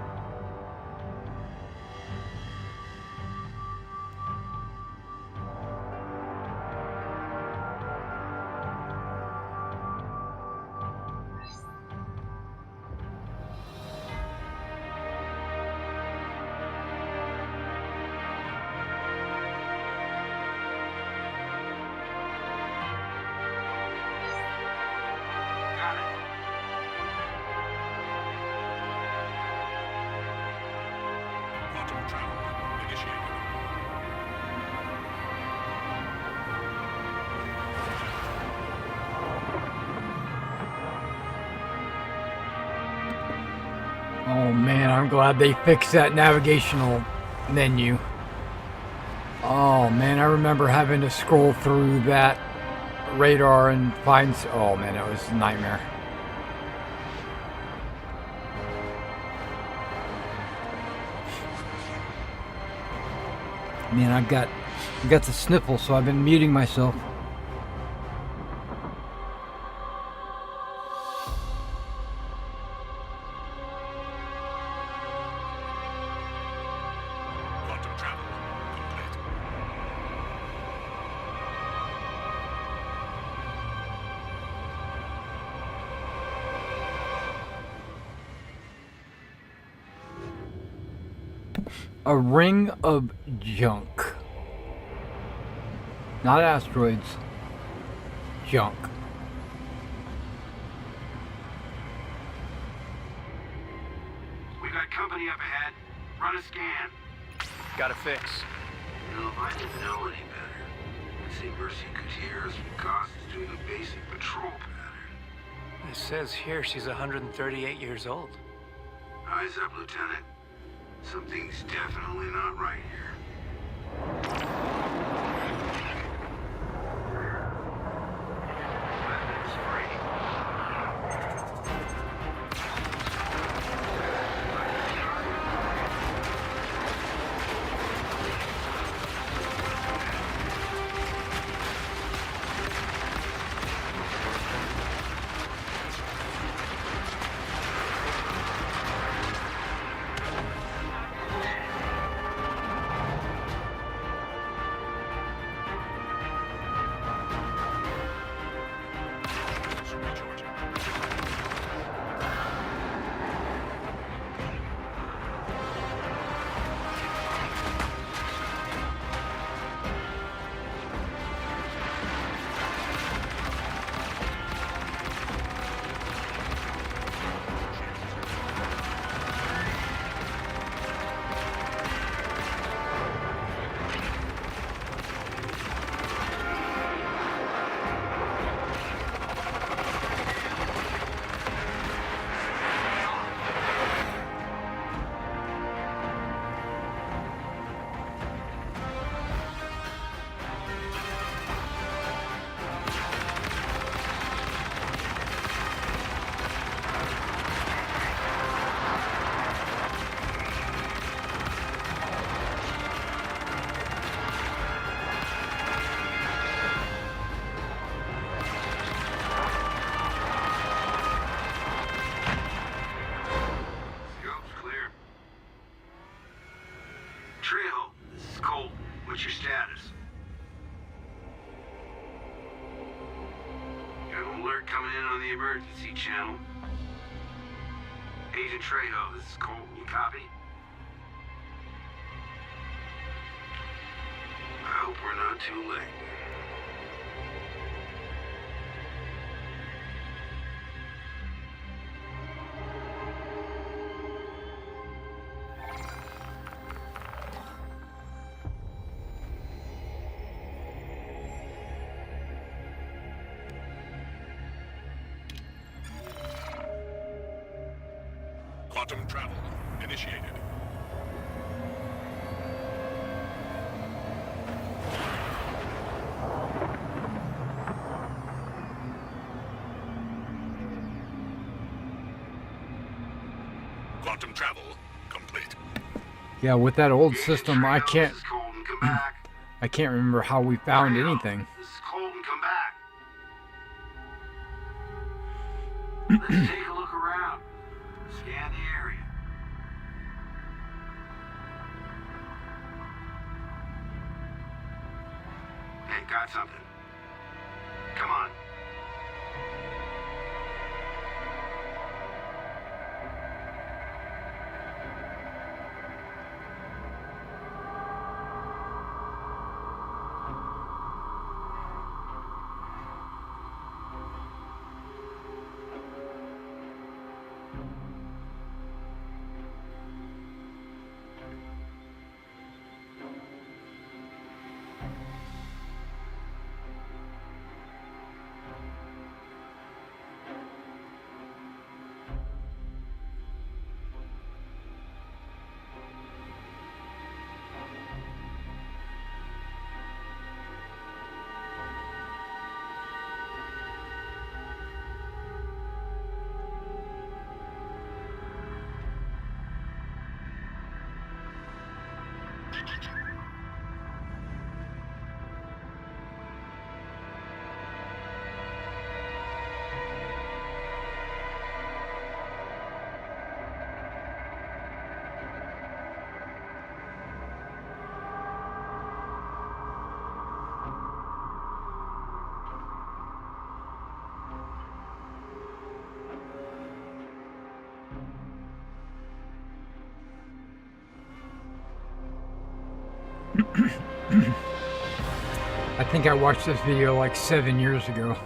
Quantum travel initiated. Oh man, I'm glad they fixed that navigational menu. Oh man, I remember having to scroll through that radar and find... Oh man, it was a nightmare. Man, I've got the sniffle, so I've been muting myself. Quantum travel complete. A ring of junk. Not asteroids. Junk. We got company up ahead. Run a scan. Got a fix. No, if I didn't know any better, I'd say Mercy Gutierrez from Goss is doing a basic patrol pattern. It says here she's 138 years old. Eyes up, Lieutenant. Something's definitely not right here. Weapons free. What's your status? Got an alert coming in on the emergency channel. Agent Trejo, this is Colton. You copy? I hope we're not too late. Quantum travel initiated. Quantum travel complete. Yeah, with that old system, I can't remember how we found anything. This is Colton, come back. Let's take a look around. Scan the area. Hey, got something. Come on. I think I watched this video like 7 years ago.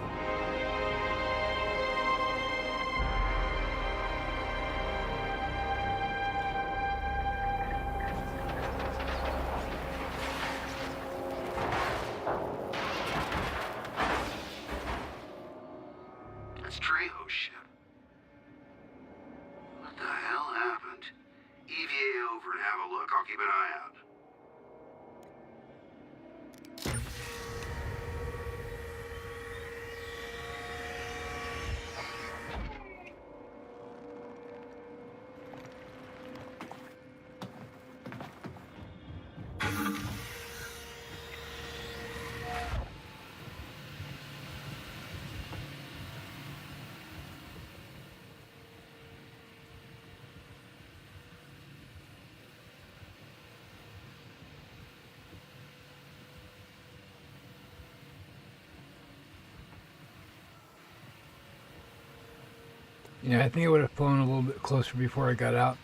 That's Trejo's ship. What the hell happened? EVA over and have a look. I'll keep an eye out. Yeah, I think I would have flown a little bit closer before I got out.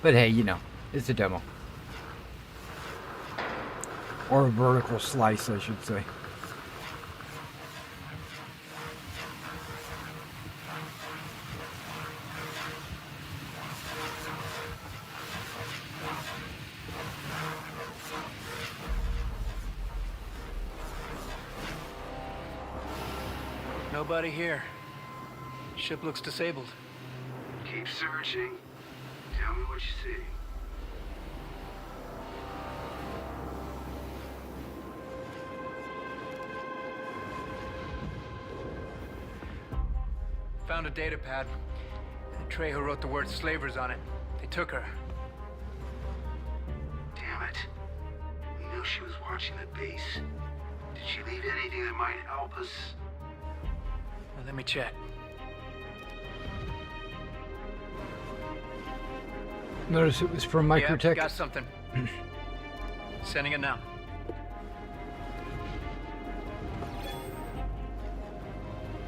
But hey, you know, it's a demo. Or a vertical slice, I should say. Nobody here. Ship looks disabled. Keep searching. Tell me what you see. Found a data pad. Trejo wrote the word slavers on it. They took her. Damn it. We knew she was watching the base. Did she leave anything that might help us? Well, let me check. Notice it was from Microtech. Yeah, got something. Sending it now.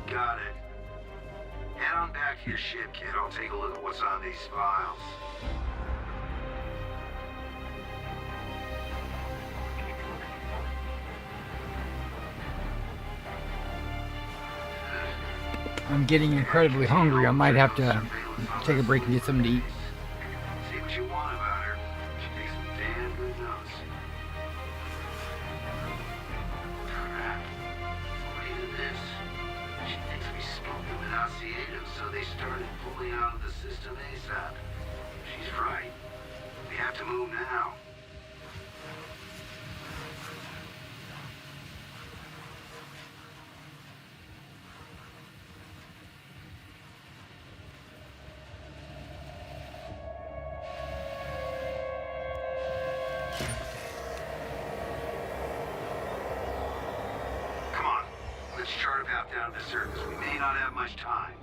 Got it. Head on back to your ship, kid. I'll take a look at what's on these files. I'm getting incredibly hungry. I might have to take a break and get something to eat. See what you want about her. She takes some damn good notes. Crap. What is this? She thinks we smoked it without Sept, so they started pulling out of the system ASAP. She's right. We have to move now. Come on. Let's chart a path down to the surface. We may not have much time.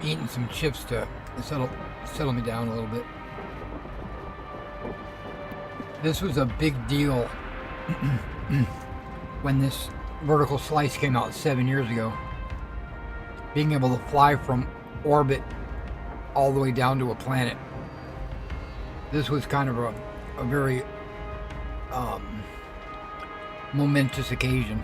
Eating some chips to settle me down a little bit. This was a big deal when this vertical slice came out 7 years ago. Being able to fly from orbit all the way down to a planet. This was kind of a very momentous occasion.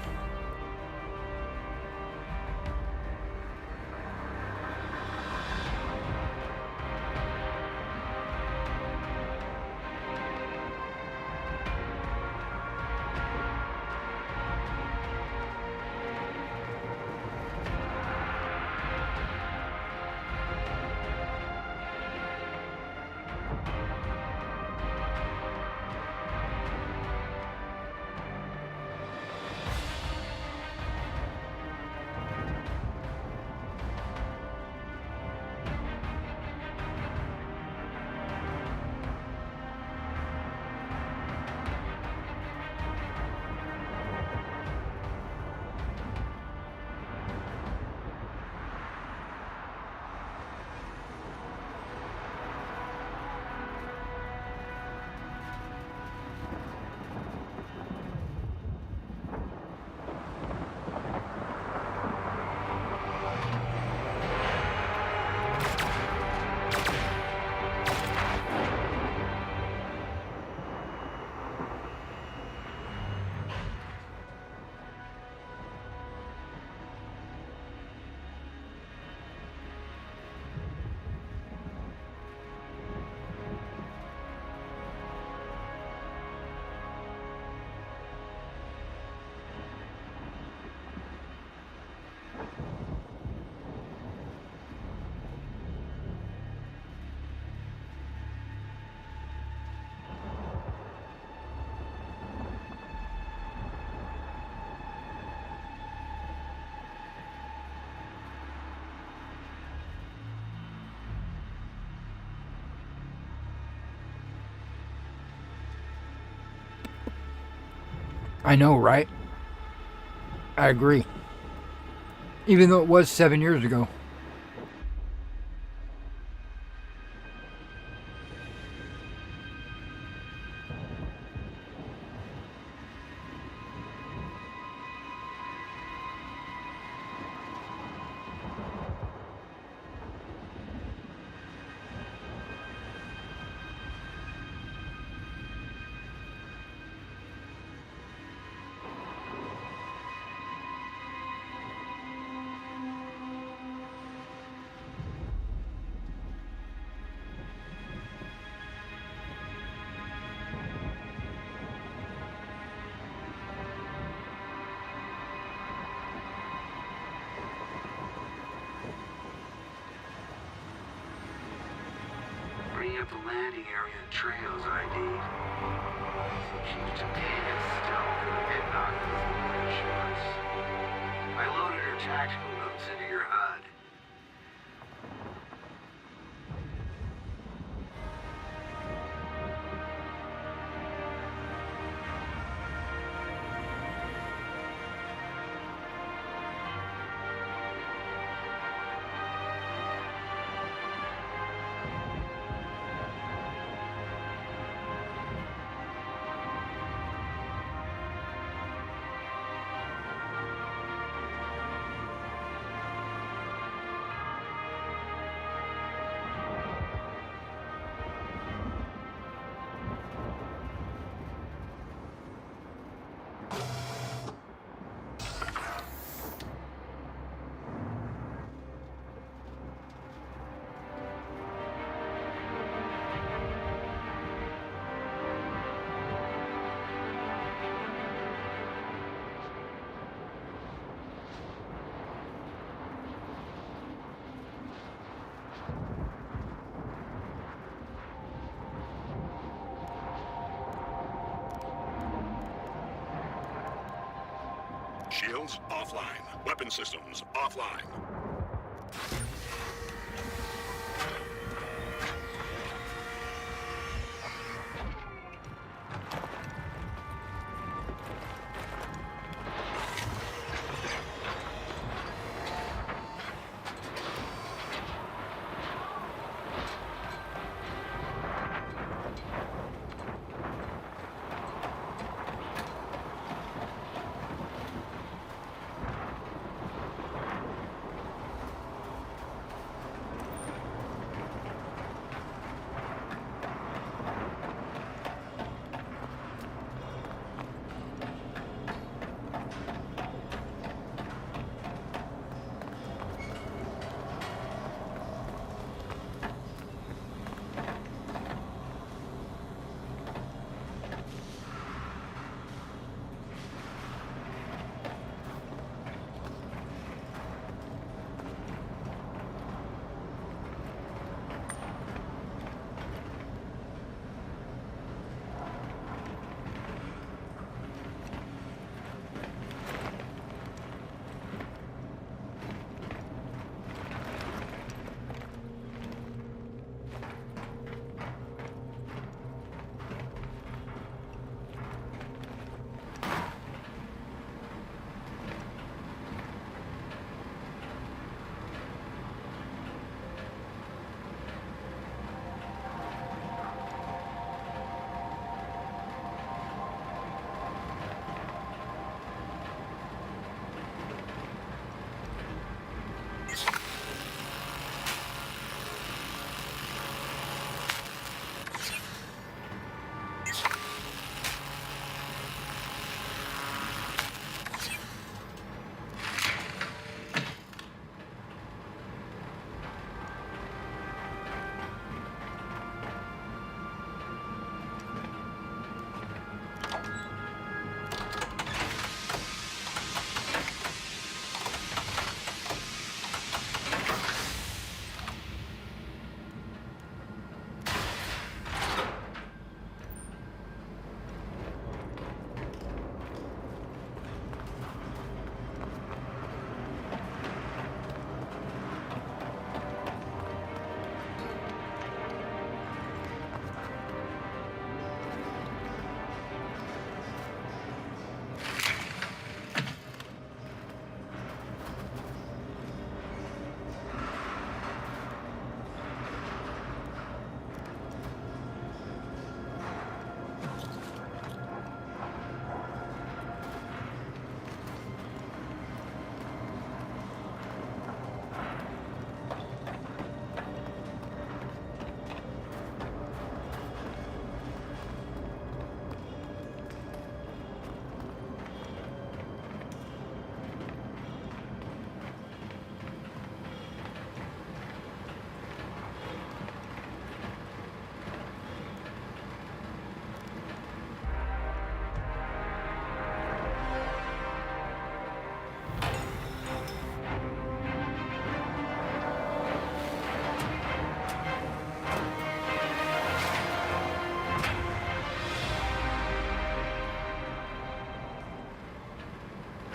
I know, right? I agree. Even though it was 7 years ago. Bring up the landing area and trails ID. Keep to data stealth and innocuous insurance. I loaded her tactical notes into your HUD. Shields offline. Weapon systems offline.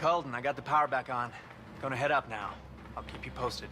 Cullen, I got the power back on. Gonna head up now. I'll keep you posted.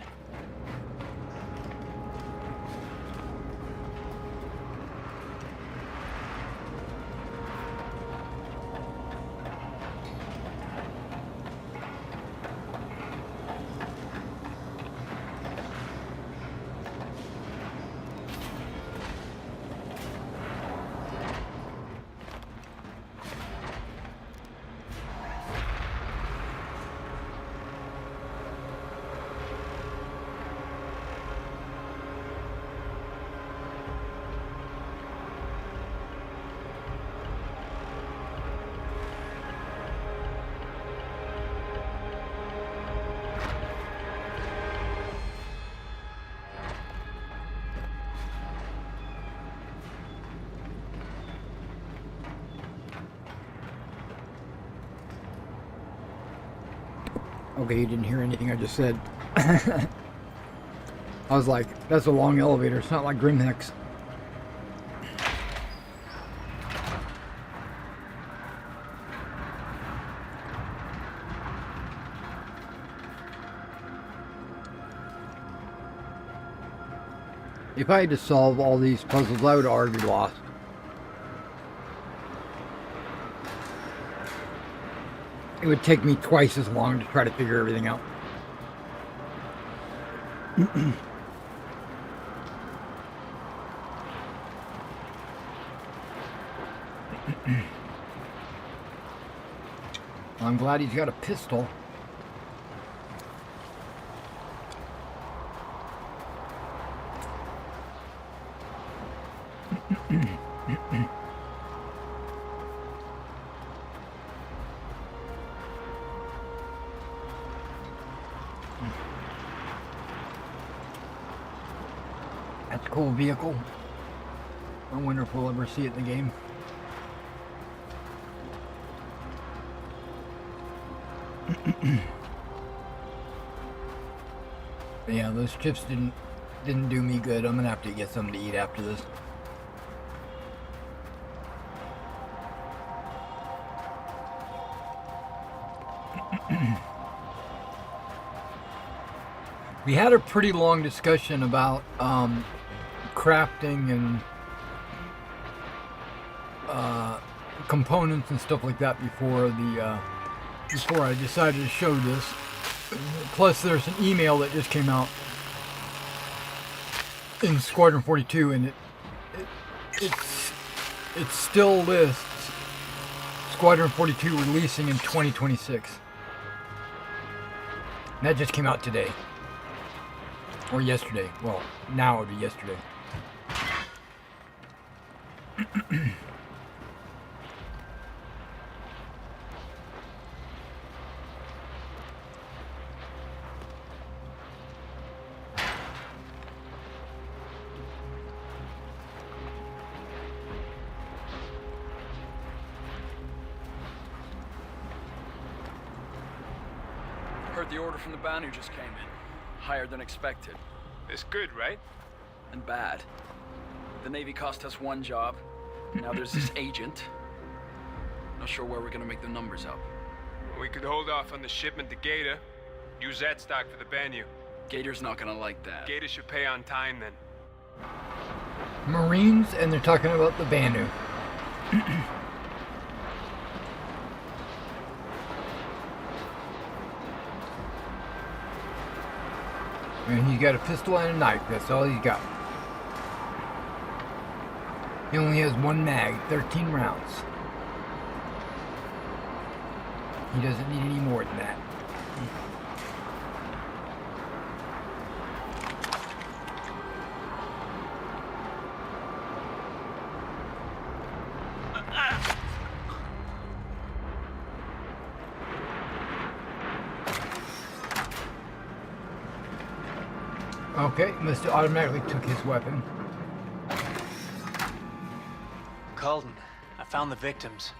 Okay, you didn't hear anything I just said. I was like, that's a long elevator. It's not like Grimhex. If I had to solve all these puzzles, I would already be lost. It would take me twice as long to try to figure everything out. I'm glad he's got a pistol. That's a cool vehicle. I wonder if we'll ever see it in the game. Yeah, those chips didn't do me good. I'm gonna have to get something to eat after this. We had a pretty long discussion about crafting and components and stuff like that before I decided to show this. Plus, there's an email that just came out in Squadron 42, and it still lists Squadron 42 releasing in 2026. And that just came out today. Or yesterday. Well, now it would be yesterday. Heard the order from the Banu just came in. Higher than expected. It's good, right? And bad. The Navy cost us one job. Now there's this agent. Not sure where we're gonna make the numbers up. We could hold off on the shipment to Gator. Use that stock for the Banu. Gator's not gonna like that. Gator should pay on time then. Marines, and they're talking about the Banu. And he's got a pistol and a knife. That's all he's got. He only has one mag, 13 rounds. He doesn't need any more than that. Okay, must have automatically took his weapon. Cullen, I found the victims.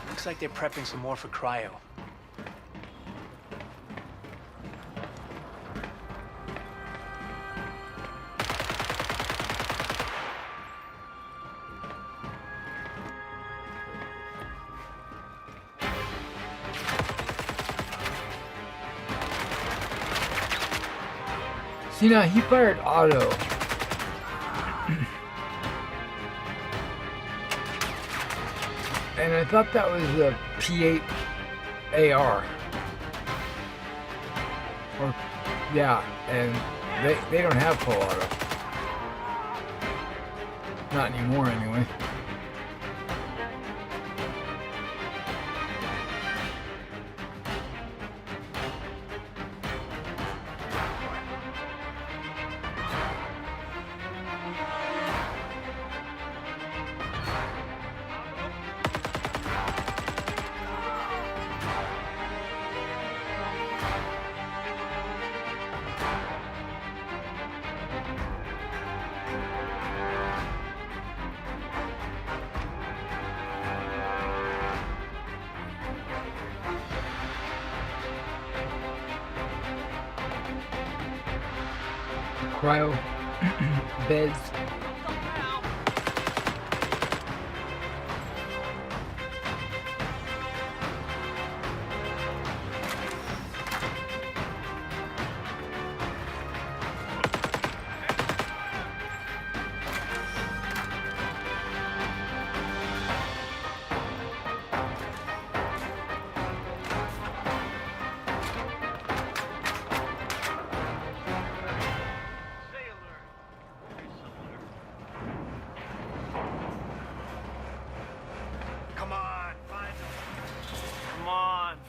Looks like they're prepping some more for cryo. See, now he fired auto. And I thought that was a P8 AR. Or, yeah, and they don't have full auto. Not anymore, anyway. Cryo beds.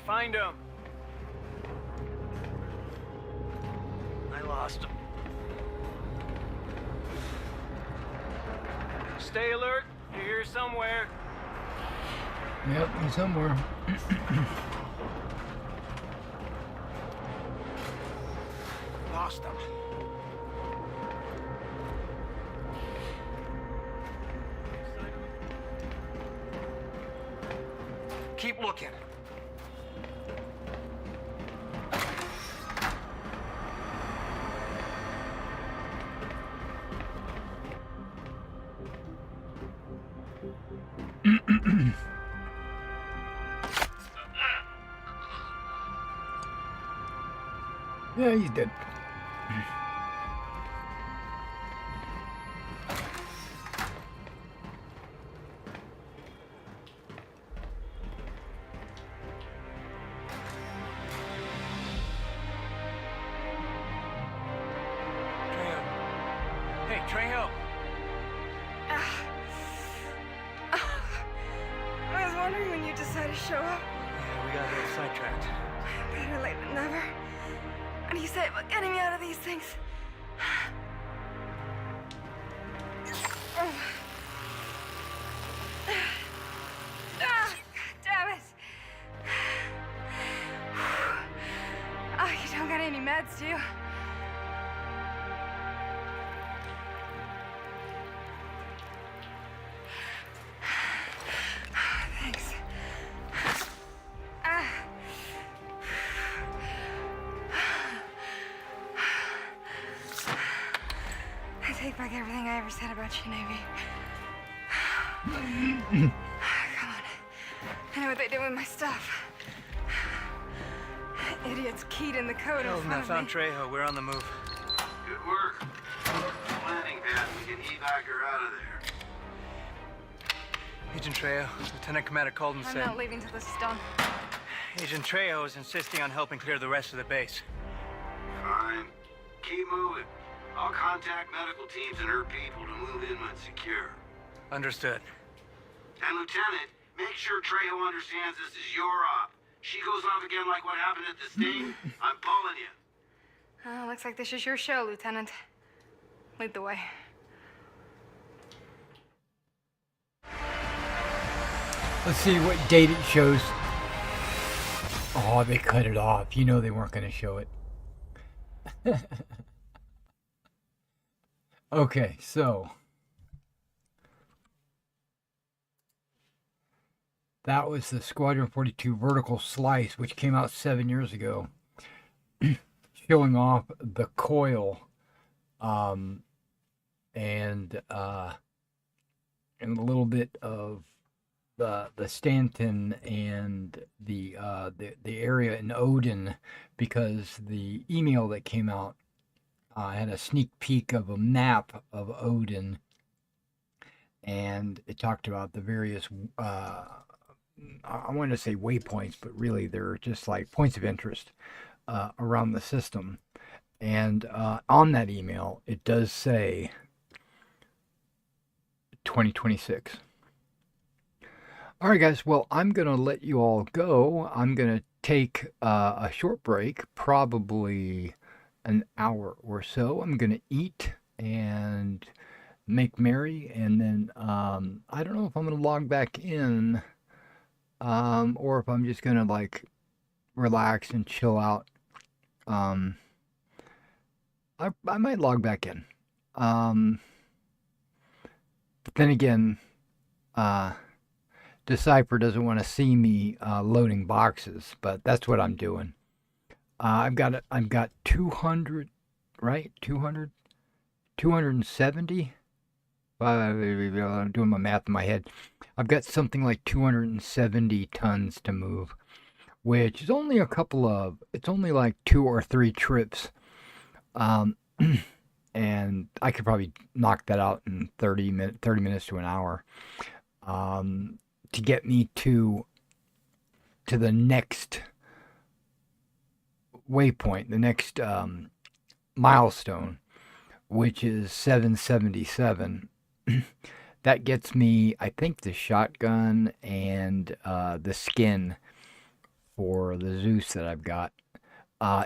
Find him. I lost him. Stay alert. You're here somewhere. Yep, he's somewhere. Lost him. Keep looking. Yeah, he's dead. Hey, Trejo. I was wondering when you decided to show up. Yeah, we got a little sidetracked. Better late than never. What do you say about getting me out of these things? Damn it! Oh, you don't got any meds, do you? Thanks. I take back everything I ever said about you, Navy. Come on. I know what they did with my stuff. Idiots keyed in the code in front I of found me. Trejo. We're on the move. Good work. Landing pad. We can evac her out of there. Agent Trejo, Lieutenant Commander Colden I'm said... not leaving till this is done. Agent Trejo is insisting on helping clear the rest of the base. Fine. Keep moving. I'll contact medical teams and her people to move in when secure. Understood. And Lieutenant, make sure Trejo understands this is your op. She goes off again like what happened at the Sting, I'm pulling you. Looks like this is your show, Lieutenant. Lead the way. Let's see what date it shows. Oh, they cut it off. You know they weren't going to show it. Okay, so that was the Squadron 42 vertical slice, which came out 7 years ago, showing off the coil and a little bit of the Stanton and the area in Odin, because the email that came out I had a sneak peek of a map of Odin, and it talked about the various, I want to say waypoints, but really they're just like points of interest around the system. And on that email, it does say 2026. All right, guys. Well, I'm going to let you all go. I'm going to take a short break, probably an hour or so. I'm going to eat and make merry, and then I don't know if I'm going to log back in or if I'm just going to like relax and chill out. I might log back in. But then again, Decipher doesn't want to see me loading boxes, but that's what I'm doing. I've got 200, right? 270. I'm doing my math in my head. I've got something like 270 tons to move, which is only it's only like 2 or 3 trips. And I could probably knock that out in 30 minutes to an hour. To get me to the next waypoint, the next milestone, which is 777. That gets me, I think, the shotgun and the skin for the Zeus that I've got.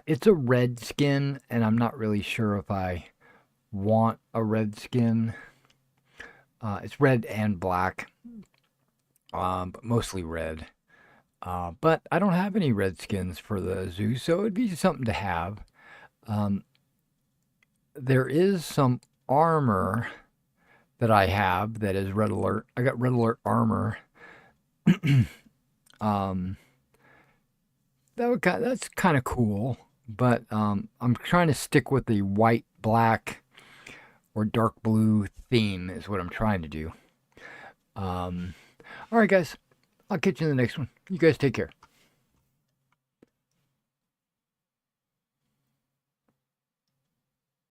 It's a red skin, and I'm not really sure if I want a red skin. It's red and black, but mostly red. But I don't have any red skins for the Zeus, so it'd be something to have. There is some armor that I have that is red alert. I got red alert armor. That's kind of cool, but I'm trying to stick with the white, black, or dark blue theme is what I'm trying to do. All right, guys. I'll catch you in the next one. You guys take care.